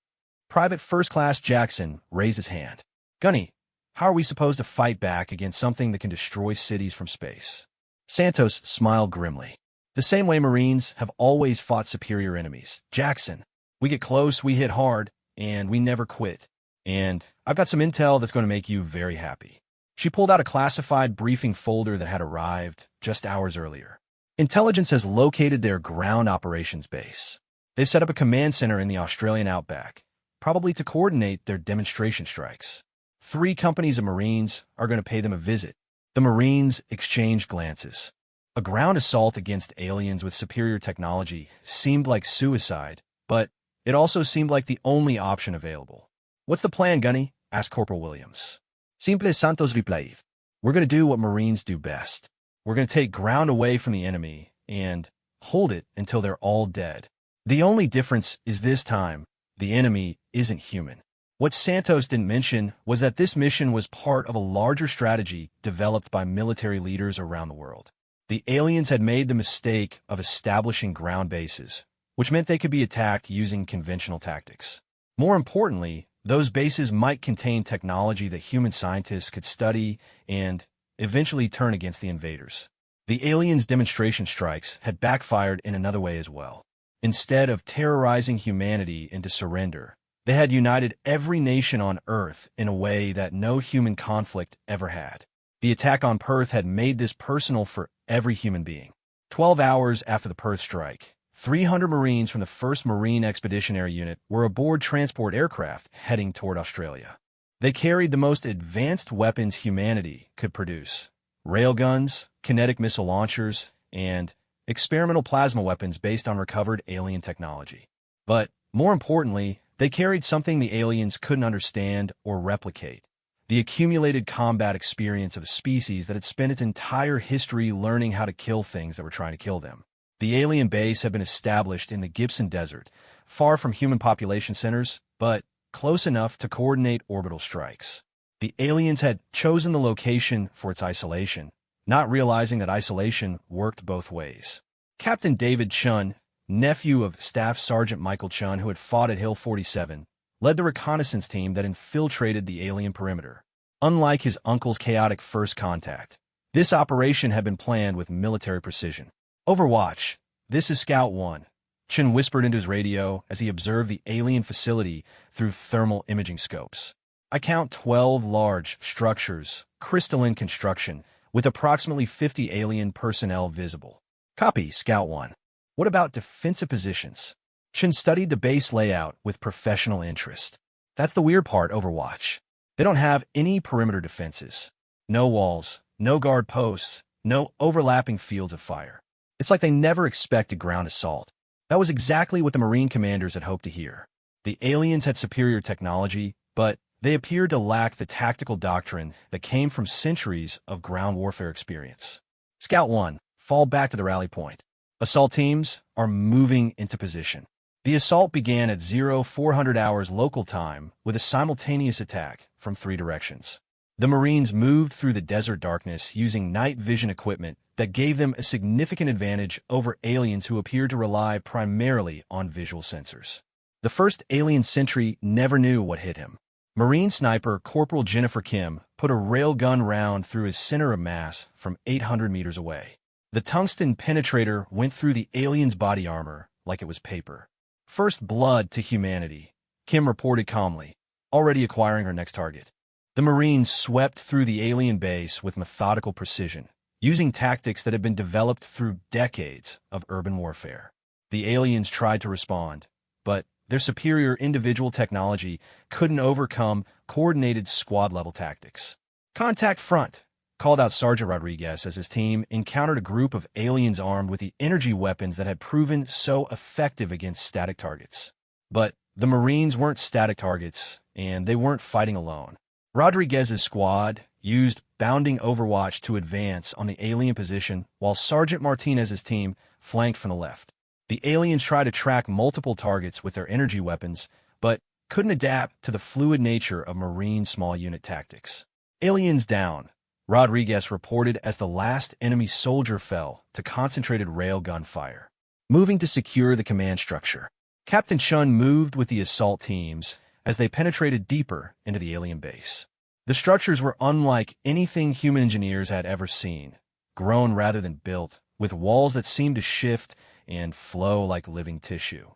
Private First Class Jackson raised his hand. "Gunny, how are we supposed to fight back against something that can destroy cities from space?" Santos smiled grimly. "The same way Marines have always fought superior enemies, Jackson. We get close, we hit hard, and we never quit. And I've got some intel that's going to make you very happy." She pulled out a classified briefing folder that had arrived just hours earlier. "Intelligence has located their ground operations base. They've set up a command center in the Australian outback, probably to coordinate their demonstration strikes. 3 companies of Marines are going to pay them a visit." The Marines exchanged glances. A ground assault against aliens with superior technology seemed like suicide, but it also seemed like the only option available. "What's the plan, Gunny?" asked Corporal Williams. "Simple, Santos replied. We're going to do what Marines do best. We're going to take ground away from the enemy and hold it until they're all dead. The only difference is this time, the enemy isn't human." What Santos didn't mention was that this mission was part of a larger strategy developed by military leaders around the world. The aliens had made the mistake of establishing ground bases, which meant they could be attacked using conventional tactics. More importantly, those bases might contain technology that human scientists could study and eventually turn against the invaders. The aliens' demonstration strikes had backfired in another way as well. Instead of terrorizing humanity into surrender, they had united every nation on Earth in a way that no human conflict ever had. The attack on Perth had made this personal for every human being. 12 hours after the Perth strike, 300 Marines from the 1st Marine Expeditionary Unit were aboard transport aircraft heading toward Australia. They carried the most advanced weapons humanity could produce: railguns, kinetic missile launchers, and experimental plasma weapons based on recovered alien technology. But more importantly, they carried something the aliens couldn't understand or replicate: the accumulated combat experience of a species that had spent its entire history learning how to kill things that were trying to kill them. The alien base had been established in the Gibson Desert, far from human population centers, but close enough to coordinate orbital strikes. The aliens had chosen the location for its isolation, not realizing that isolation worked both ways. Captain David Chun, nephew of Staff Sergeant Michael Chun, who had fought at Hill 47, led the reconnaissance team that infiltrated the alien perimeter. Unlike his uncle's chaotic first contact, this operation had been planned with military precision. Overwatch, this is Scout 1, Chun whispered into his radio as he observed the alien facility through thermal imaging scopes. I count 12 large structures, crystalline construction, with approximately 50 alien personnel visible. Copy, Scout 1. What about defensive positions? Chun studied the base layout with professional interest. That's the weird part, Overwatch. They don't have any perimeter defenses. No walls, no guard posts, no overlapping fields of fire. It's like they never expected ground assault. That was exactly what the Marine commanders had hoped to hear. The aliens had superior technology, but they appeared to lack the tactical doctrine that came from centuries of ground warfare experience. Scout 1, fall back to the rally point. Assault teams are moving into position. The assault began at 0400 hours local time with a simultaneous attack from 3 directions. The Marines moved through the desert darkness using night vision equipment that gave them a significant advantage over aliens who appeared to rely primarily on visual sensors. The first alien sentry never knew what hit him. Marine sniper Corporal Jennifer Kim put a railgun round through his center of mass from 800 meters away. The tungsten penetrator went through the alien's body armor like it was paper. First blood to humanity, Kim reported calmly, already acquiring her next target. The Marines swept through the alien base with methodical precision, using tactics that had been developed through decades of urban warfare. The aliens tried to respond, but their superior individual technology couldn't overcome coordinated squad-level tactics. Contact front, called out Sergeant Rodriguez as his team encountered a group of aliens armed with the energy weapons that had proven so effective against static targets. But the Marines weren't static targets, and they weren't fighting alone. Rodriguez's squad used bounding Overwatch to advance on the alien position, while Sergeant Martinez's team flanked from the left. The aliens tried to track multiple targets with their energy weapons, but couldn't adapt to the fluid nature of Marine small unit tactics. Aliens down, Rodriguez reported as the last enemy soldier fell to concentrated railgun fire. Moving to secure the command structure, Captain Chun moved with the assault teams as they penetrated deeper into the alien base. The structures were unlike anything human engineers had ever seen, grown rather than built, with walls that seemed to shift and flow like living tissue.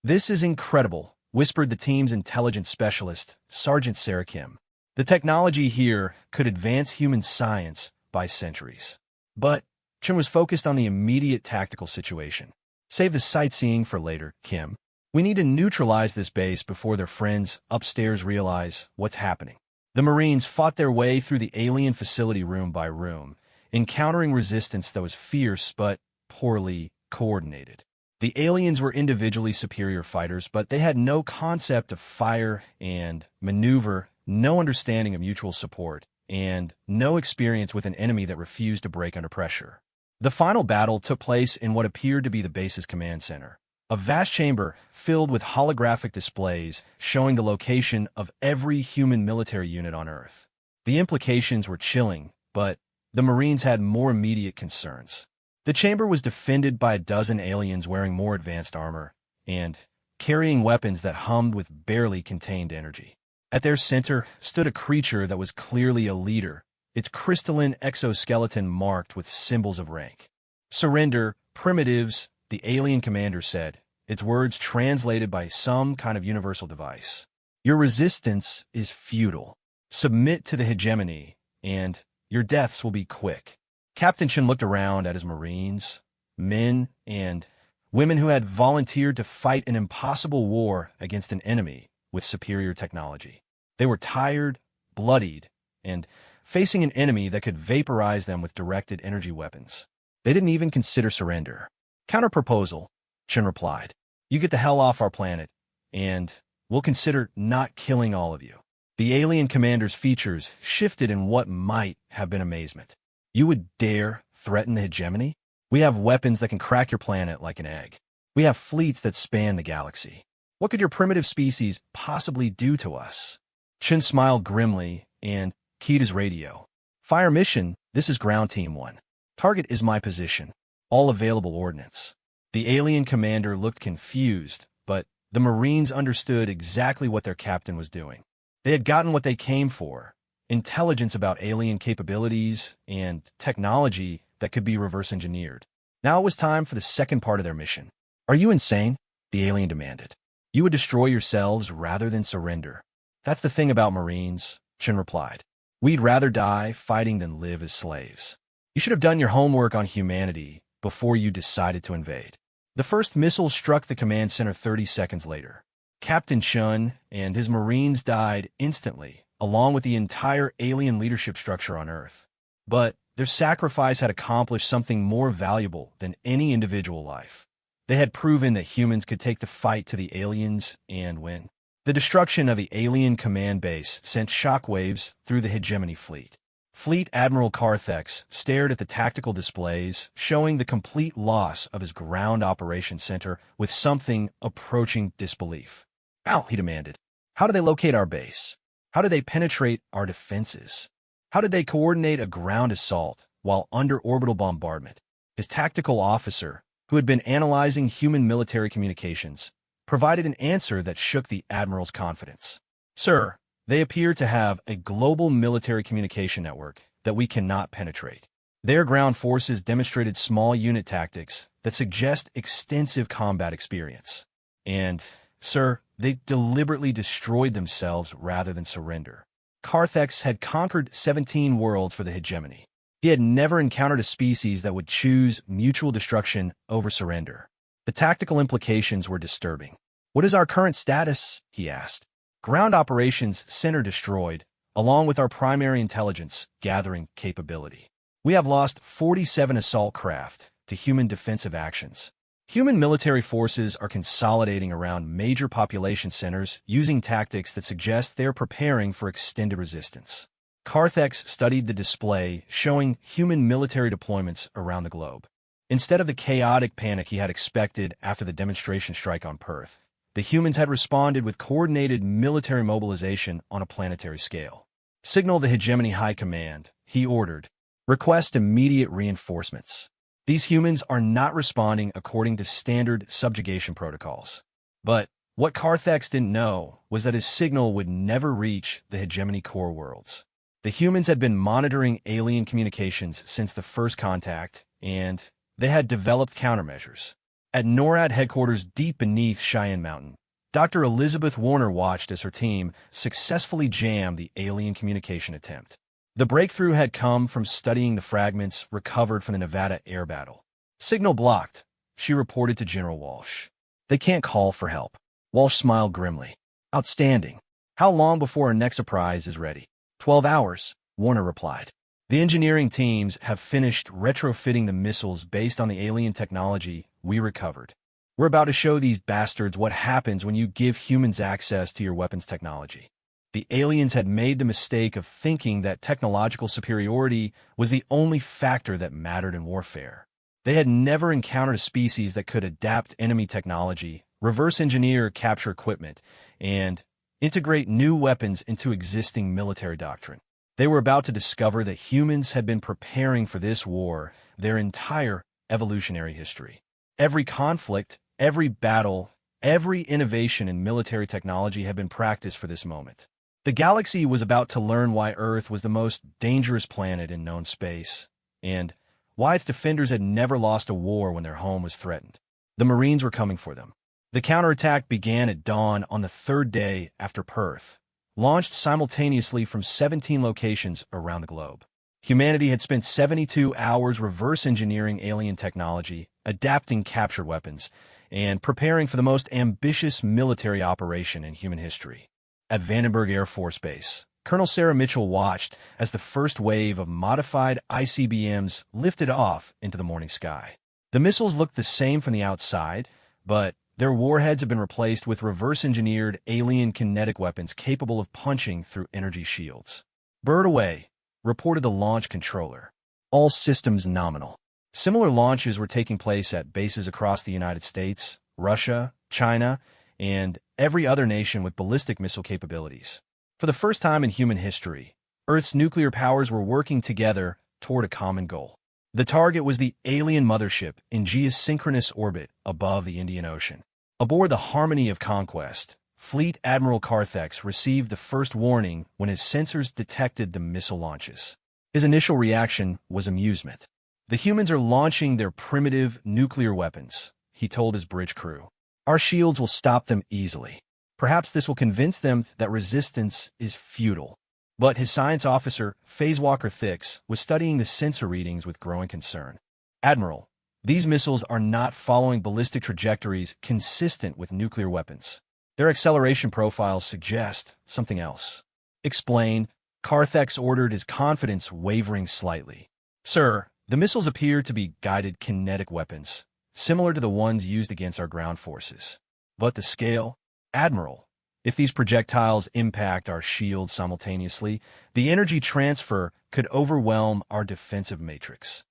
This is incredible, whispered the team's intelligence specialist, Sergeant Sarah Kim. The technology here could advance human science by centuries. But Chun was focused on the immediate tactical situation. Save the sightseeing for later, Kim. We need to neutralize this base before their friends upstairs realize what's happening. The Marines fought their way through the alien facility room by room, encountering resistance that was fierce but poorly coordinated. The aliens were individually superior fighters, but they had no concept of fire and maneuver, no understanding of mutual support, and no experience with an enemy that refused to break under pressure. The final battle took place in what appeared to be the base's command center, a vast chamber filled with holographic displays showing the location of every human military unit on Earth. The implications were chilling, but the Marines had more immediate concerns. The chamber was defended by a dozen aliens wearing more advanced armor and carrying weapons that hummed with barely contained energy. At their center stood a creature that was clearly a leader, its crystalline exoskeleton marked with symbols of rank. Surrender, primitives, the alien commander said, its words translated by some kind of universal device. Your resistance is futile. Submit to the hegemony, and your deaths will be quick. Captain Chun looked around at his Marines, men and women who had volunteered to fight an impossible war against an enemy with superior technology. They were tired, bloodied, and facing an enemy that could vaporize them with directed energy weapons. They didn't even consider surrender. Counterproposal, Chun replied. You get the hell off our planet, and we'll consider not killing all of you. The alien commander's features shifted in what might have been amazement. You would dare threaten the hegemony? We have weapons that can crack your planet like an egg. We have fleets that span the galaxy. What could your primitive species possibly do to us? Chun smiled grimly and keyed his radio. Fire mission, this is Ground Team 1. Target is my position. All available ordnance. The alien commander looked confused, but the Marines understood exactly what their captain was doing. They had gotten what they came for, intelligence about alien capabilities and technology that could be reverse engineered. Now it was time for the second part of their mission. Are you insane? The alien demanded. You would destroy yourselves rather than surrender. That's the thing about Marines, Chen replied. We'd rather die fighting than live as slaves. You should have done your homework on humanity before you decided to invade. The first missile struck the command center 30 seconds later. Captain Chun and his Marines died instantly, along with the entire alien leadership structure on Earth. But their sacrifice had accomplished something more valuable than any individual life. They had proven that humans could take the fight to the aliens and win. The destruction of the alien command base sent shockwaves through the hegemony fleet. Fleet Admiral Carthex stared at the tactical displays, showing the complete loss of his ground operations center with something approaching disbelief. How? He demanded. How do they locate our base? How do they penetrate our defenses? How did they coordinate a ground assault while under orbital bombardment? His tactical officer, who had been analyzing human military communications, provided an answer that shook the Admiral's confidence. Sir, they appear to have a global military communication network that we cannot penetrate. Their ground forces demonstrated small unit tactics that suggest extensive combat experience. And, sir, they deliberately destroyed themselves rather than surrender. Carthex had conquered 17 worlds for the hegemony. He had never encountered a species that would choose mutual destruction over surrender. The tactical implications were disturbing. What is our current status? He asked. Ground operations center destroyed, along with our primary intelligence gathering capability. We have lost 47 assault craft to human defensive actions. Human military forces are consolidating around major population centers using tactics that suggest they are preparing for extended resistance. Carthex studied the display showing human military deployments around the globe. Instead of the chaotic panic he had expected after the demonstration strike on Perth, the humans had responded with coordinated military mobilization on a planetary scale. Signal the hegemony high command, he ordered. Request immediate reinforcements. These humans are not responding according to standard subjugation protocols. But what Carthex didn't know was that his signal would never reach the hegemony core worlds. The humans had been monitoring alien communications since the first contact, and they had developed countermeasures. At NORAD headquarters deep beneath Cheyenne Mountain, Dr. Elizabeth Warner watched as her team successfully jammed the alien communication attempt. The breakthrough had come from studying the fragments recovered from the Nevada air battle. Signal blocked, she reported to General Walsh. They can't call for help. Walsh smiled grimly. Outstanding. How long before our next surprise is ready? 12 hours, Warner replied. The engineering teams have finished retrofitting the missiles based on the alien technology we recovered. We're about to show these bastards what happens when you give humans access to your weapons technology. The aliens had made the mistake of thinking that technological superiority was the only factor that mattered in warfare. They had never encountered a species that could adapt enemy technology, reverse engineer capture equipment, and integrate new weapons into existing military doctrine. They were about to discover that humans had been preparing for this war their entire evolutionary history. Every conflict, every battle, every innovation in military technology had been practiced for this moment. The galaxy was about to learn why Earth was the most dangerous planet in known space, and why its defenders had never lost a war when their home was threatened. The Marines were coming for them. The counterattack began at dawn on the third day after Perth, launched simultaneously from 17 locations around the globe. Humanity had spent 72 hours reverse engineering alien technology, adapting captured weapons, and preparing for the most ambitious military operation in human history. At Vandenberg Air Force Base, Colonel Sarah Mitchell watched as the first wave of modified ICBMs lifted off into the morning sky. The missiles looked the same from the outside, but their warheads had been replaced with reverse-engineered alien kinetic weapons capable of punching through energy shields. Bird away, reported the launch controller. All systems nominal. Similar launches were taking place at bases across the United States, Russia, China, and every other nation with ballistic missile capabilities. For the first time in human history, Earth's nuclear powers were working together toward a common goal. The target was the alien mothership in geosynchronous orbit above the Indian Ocean. Aboard the Harmony of Conquest, Fleet Admiral Carthex received the first warning when his sensors detected the missile launches. His initial reaction was amusement. "The humans are launching their primitive nuclear weapons," he told his bridge crew. "Our shields will stop them easily. Perhaps this will convince them that resistance is futile." But his science officer, Phase Walker Thix, was studying the sensor readings with growing concern. "Admiral, these missiles are not following ballistic trajectories consistent with nuclear weapons. Their acceleration profiles suggest something else." "Explain." Carthex ordered, his confidence wavering slightly. "Sir, the missiles appear to be guided kinetic weapons, similar to the ones used against our ground forces. But the scale? Admiral, if these projectiles impact our shields simultaneously, the energy transfer could overwhelm our defensive matrix."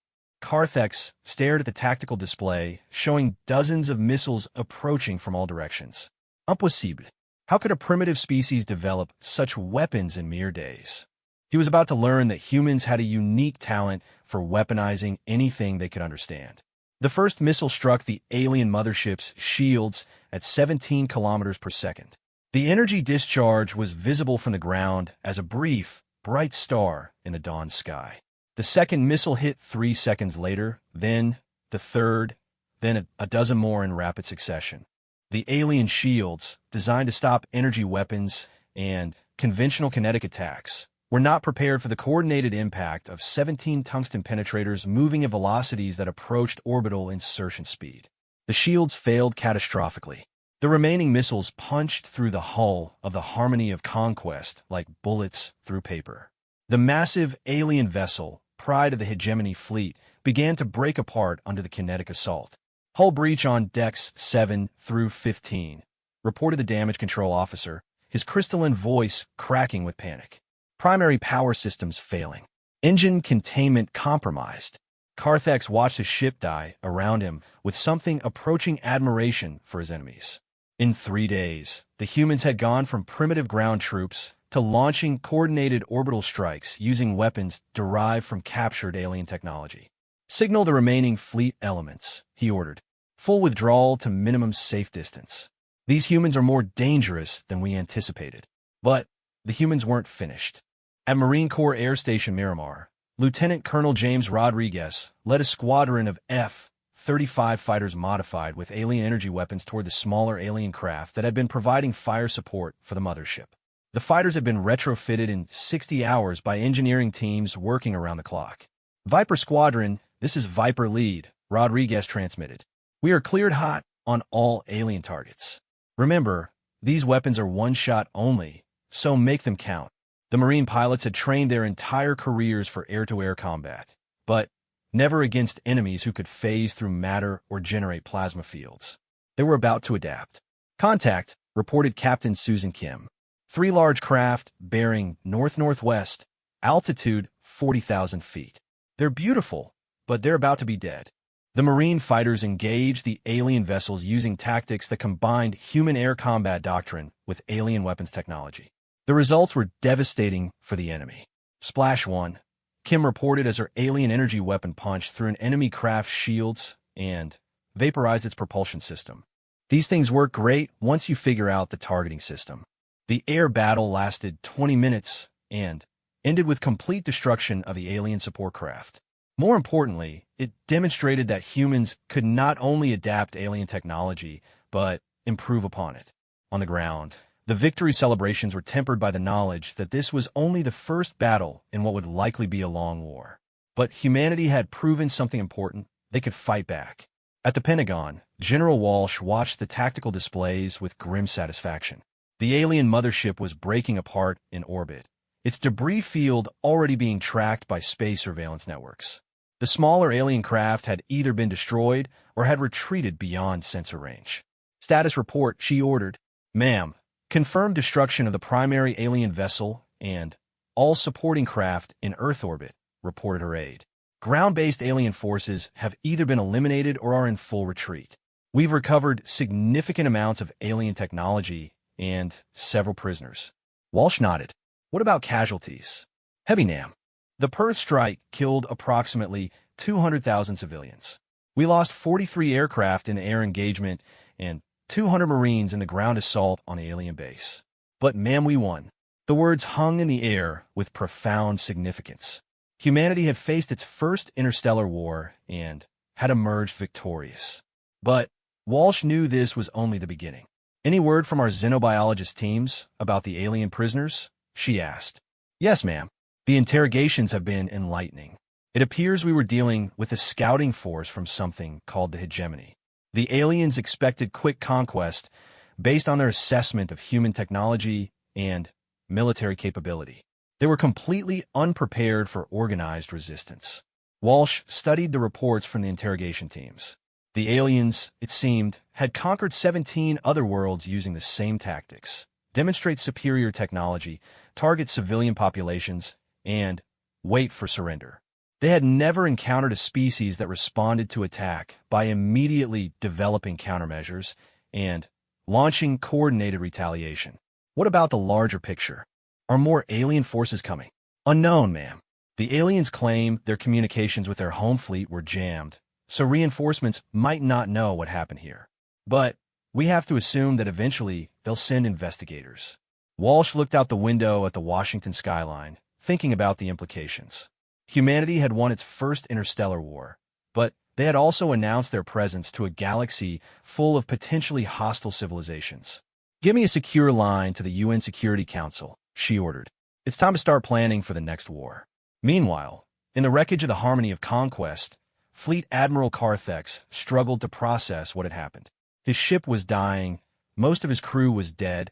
Carthex stared at the tactical display, showing dozens of missiles approaching from all directions. Impossible. How could a primitive species develop such weapons in mere days? He was about to learn that humans had a unique talent for weaponizing anything they could understand. The first missile struck the alien mothership's shields at 17 kilometers per second. The energy discharge was visible from the ground as a brief, bright star in the dawn sky. The second missile hit 3 seconds later, then the third, then a dozen more in rapid succession. The alien shields, designed to stop energy weapons and conventional kinetic attacks, were not prepared for the coordinated impact of 17 tungsten penetrators moving at velocities that approached orbital insertion speed. The shields failed catastrophically. The remaining missiles punched through the hull of the Harmony of Conquest like bullets through paper. The massive alien vessel, pride of the hegemony fleet, began to break apart under the kinetic assault. "Hull breach on decks 7 through 15, reported the damage control officer, his crystalline voice cracking with panic. "Primary power systems failing. Engine containment compromised." Carthex watched his ship die around him with something approaching admiration for his enemies. In 3 days, the humans had gone from primitive ground troops to launching coordinated orbital strikes using weapons derived from captured alien technology. "Signal the remaining fleet elements," he ordered. "Full withdrawal to minimum safe distance. These humans are more dangerous than we anticipated." But the humans weren't finished. At Marine Corps Air Station Miramar, Lieutenant Colonel James Rodriguez led a squadron of F-35 fighters modified with alien energy weapons toward the smaller alien craft that had been providing fire support for the mothership. The fighters had been retrofitted in 60 hours by engineering teams working around the clock. "Viper Squadron, this is Viper Lead," Rodriguez transmitted. "We are cleared hot on all alien targets. Remember, these weapons are one-shot only, so make them count." The Marine pilots had trained their entire careers for air-to-air combat, but never against enemies who could phase through matter or generate plasma fields. They were about to adapt. "Contact," reported Captain Susan Kim. 3 large craft bearing north-northwest, altitude 40,000 feet. "They're beautiful, but they're about to be dead." The Marine fighters engaged the alien vessels using tactics that combined human air combat doctrine with alien weapons technology. The results were devastating for the enemy. "Splash 1, Kim reported as her alien energy weapon punched through an enemy craft's shields and vaporized its propulsion system. These things work great once you figure out the targeting system. The air battle lasted 20 minutes and ended with complete destruction of the alien support craft. More importantly, it demonstrated that humans could not only adapt alien technology, but improve upon it. On the ground, the victory celebrations were tempered by the knowledge that this was only the first battle in what would likely be a long war. But humanity had proven something important. They could fight back. At the Pentagon, General Walsh watched the tactical displays with grim satisfaction. The alien mothership was breaking apart in orbit, its debris field already being tracked by space surveillance networks. The smaller alien craft had either been destroyed or had retreated beyond sensor range. "Status report," she ordered. "Ma'am, confirmed destruction of the primary alien vessel and all supporting craft in Earth orbit," reported her aide. "Ground-based alien forces have either been eliminated or are in full retreat. We've recovered significant amounts of alien technology and several prisoners." Walsh nodded. "What about casualties?" Heavy Nam. The Perth strike killed approximately 200,000 civilians. We lost 43 aircraft in air engagement and 200 Marines in the ground assault on the alien base. But ma'am, we won. The words hung in the air with profound significance. Humanity had faced its first interstellar war and had emerged victorious. But Walsh knew this was only the beginning. "Any word from our xenobiologist teams about the alien prisoners?" she asked. "Yes, ma'am. The interrogations have been enlightening. It appears we were dealing with a scouting force from something called the hegemony. The aliens expected quick conquest based on their assessment of human technology and military capability. They were completely unprepared for organized resistance." Walsh studied the reports from the interrogation teams. The aliens, it seemed, had conquered 17 other worlds using the same tactics: demonstrate superior technology, target civilian populations, and wait for surrender. They had never encountered a species that responded to attack by immediately developing countermeasures and launching coordinated retaliation. What about the larger picture? Are more alien forces coming? Unknown, ma'am. The aliens claim their communications with their home fleet were jammed, so reinforcements might not know what happened here. But we have to assume that eventually they'll send investigators. Walsh looked out the window at the Washington skyline, thinking about the implications. Humanity had won its first interstellar war, but they had also announced their presence to a galaxy full of potentially hostile civilizations. "Give me a secure line to the UN Security Council," she ordered. "It's time to start planning for the next war." Meanwhile, in the wreckage of the Harmony of Conquest, Fleet Admiral Carthex struggled to process what had happened. His ship was dying, most of his crew was dead,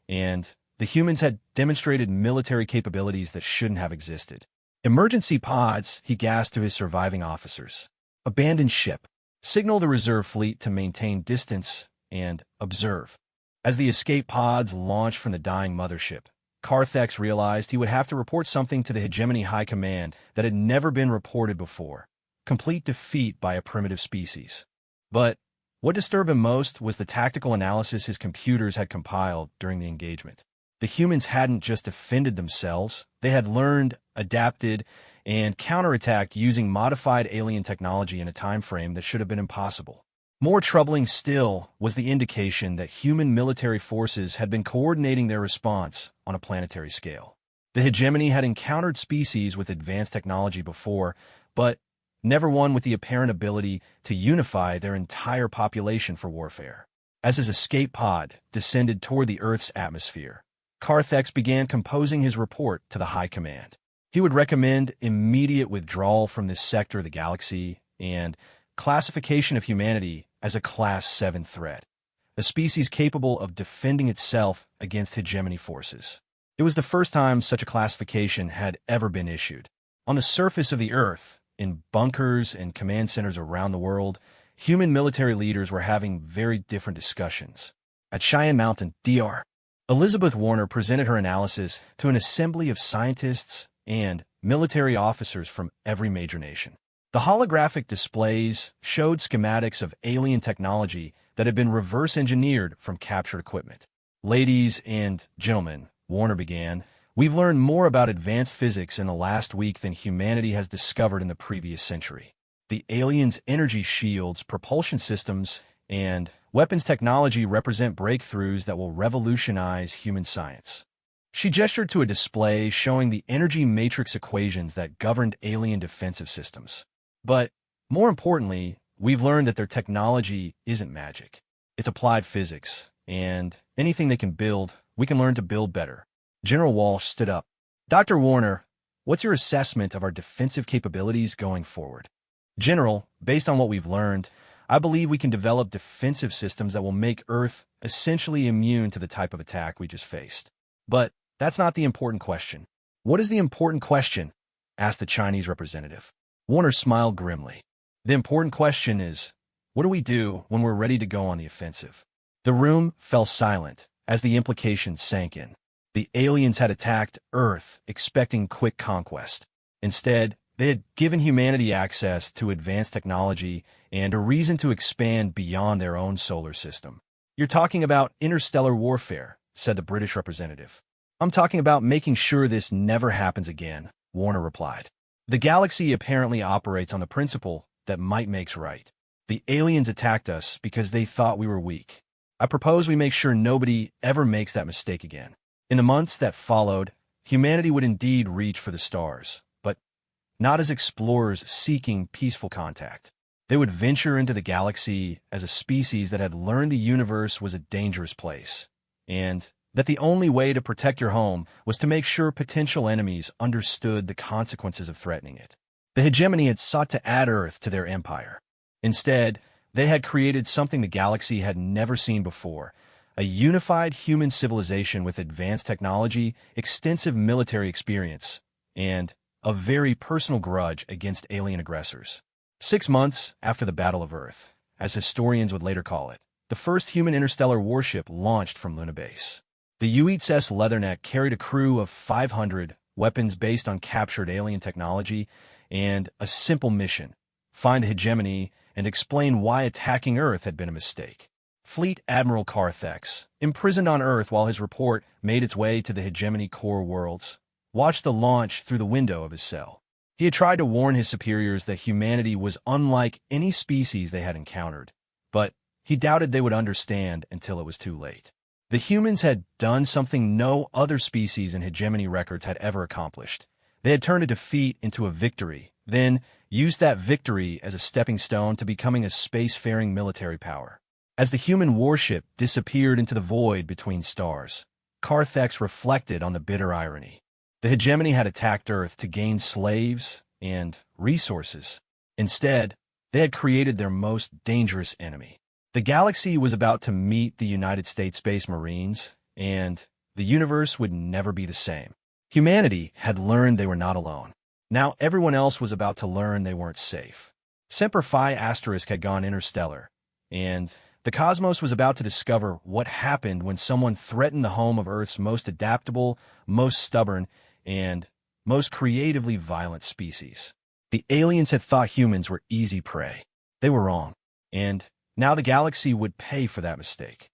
and the humans had demonstrated military capabilities that shouldn't have existed. "Emergency pods," he gasped to his surviving officers. "Abandon ship. Signal the reserve fleet to maintain distance and observe." As the escape pods launched from the dying mothership, Carthex realized he would have to report something to the Hegemony High Command that had never been reported before: complete defeat by a primitive species. But what disturbed him most was the tactical analysis his computers had compiled during the engagement. The humans hadn't just defended themselves, they had learned, adapted, and counterattacked using modified alien technology in a time frame that should have been impossible. More troubling still was the indication that human military forces had been coordinating their response on a planetary scale. The hegemony had encountered species with advanced technology before, but never one with the apparent ability to unify their entire population for warfare. As his escape pod descended toward the Earth's atmosphere, Carthex began composing his report to the High Command. He would recommend immediate withdrawal from this sector of the galaxy and classification of humanity as a Class 7 threat, a species capable of defending itself against hegemony forces. It was the first time such a classification had ever been issued. On the surface of the Earth, in bunkers and command centers around the world, human military leaders were having very different discussions. At Cheyenne Mountain, DR, Elizabeth Warner presented her analysis to an assembly of scientists and military officers from every major nation. The holographic displays showed schematics of alien technology that had been reverse-engineered from captured equipment. "Ladies and gentlemen," Warner began, "we've learned more about advanced physics in the last week than humanity has discovered in the previous century. The aliens' energy shields, propulsion systems, and weapons technology represent breakthroughs that will revolutionize human science." She gestured to a display showing the energy matrix equations that governed alien defensive systems. "But more importantly, we've learned that their technology isn't magic. It's applied physics, and anything they can build, we can learn to build better." General Walsh stood up. "Dr. Warner, what's your assessment of our defensive capabilities going forward?" "General, based on what we've learned, I believe we can develop defensive systems that will make Earth essentially immune to the type of attack we just faced. But that's not the important question." "What is the important question?" asked the Chinese representative. Warner smiled grimly. "The important question is, what do we do when we're ready to go on the offensive?" The room fell silent as the implications sank in. The aliens had attacked Earth expecting quick conquest. Instead, they had given humanity access to advanced technology and a reason to expand beyond their own solar system. "You're talking about interstellar warfare," said the British representative. "I'm talking about making sure this never happens again," Warner replied. The galaxy apparently operates on the principle that might makes right. The aliens attacked us because they thought we were weak. I propose we make sure nobody ever makes that mistake again. In the months that followed, humanity would indeed reach for the stars, but not as explorers seeking peaceful contact. They would venture into the galaxy as a species that had learned the universe was a dangerous place, and that the only way to protect your home was to make sure potential enemies understood the consequences of threatening it. The hegemony had sought to add Earth to their empire. Instead, they had created something the galaxy had never seen before, a unified human civilization with advanced technology, extensive military experience, and a very personal grudge against alien aggressors. 6 months after the Battle of Earth, as historians would later call it, the first human interstellar warship launched from Luna Base. The USS Leatherneck carried a crew of 500, weapons based on captured alien technology, and a simple mission: find the hegemony and explain why attacking Earth had been a mistake. Fleet Admiral Carthex, imprisoned on Earth while his report made its way to the hegemony core worlds, watched the launch through the window of his cell. He had tried to warn his superiors that humanity was unlike any species they had encountered, but he doubted they would understand until it was too late. The humans had done something no other species in hegemony records had ever accomplished. They had turned a defeat into a victory, then used that victory as a stepping stone to becoming a spacefaring military power. As the human warship disappeared into the void between stars, Carthex reflected on the bitter irony. The hegemony had attacked Earth to gain slaves and resources. Instead, they had created their most dangerous enemy. The galaxy was about to meet the United States Space Marines, and the universe would never be the same. Humanity had learned they were not alone. Now everyone else was about to learn they weren't safe. Semper Fi Asterisk had gone interstellar, and the cosmos was about to discover what happened when someone threatened the home of Earth's most adaptable, most stubborn, and most creatively violent species. The aliens had thought humans were easy prey. They were wrong, and now the galaxy would pay for that mistake.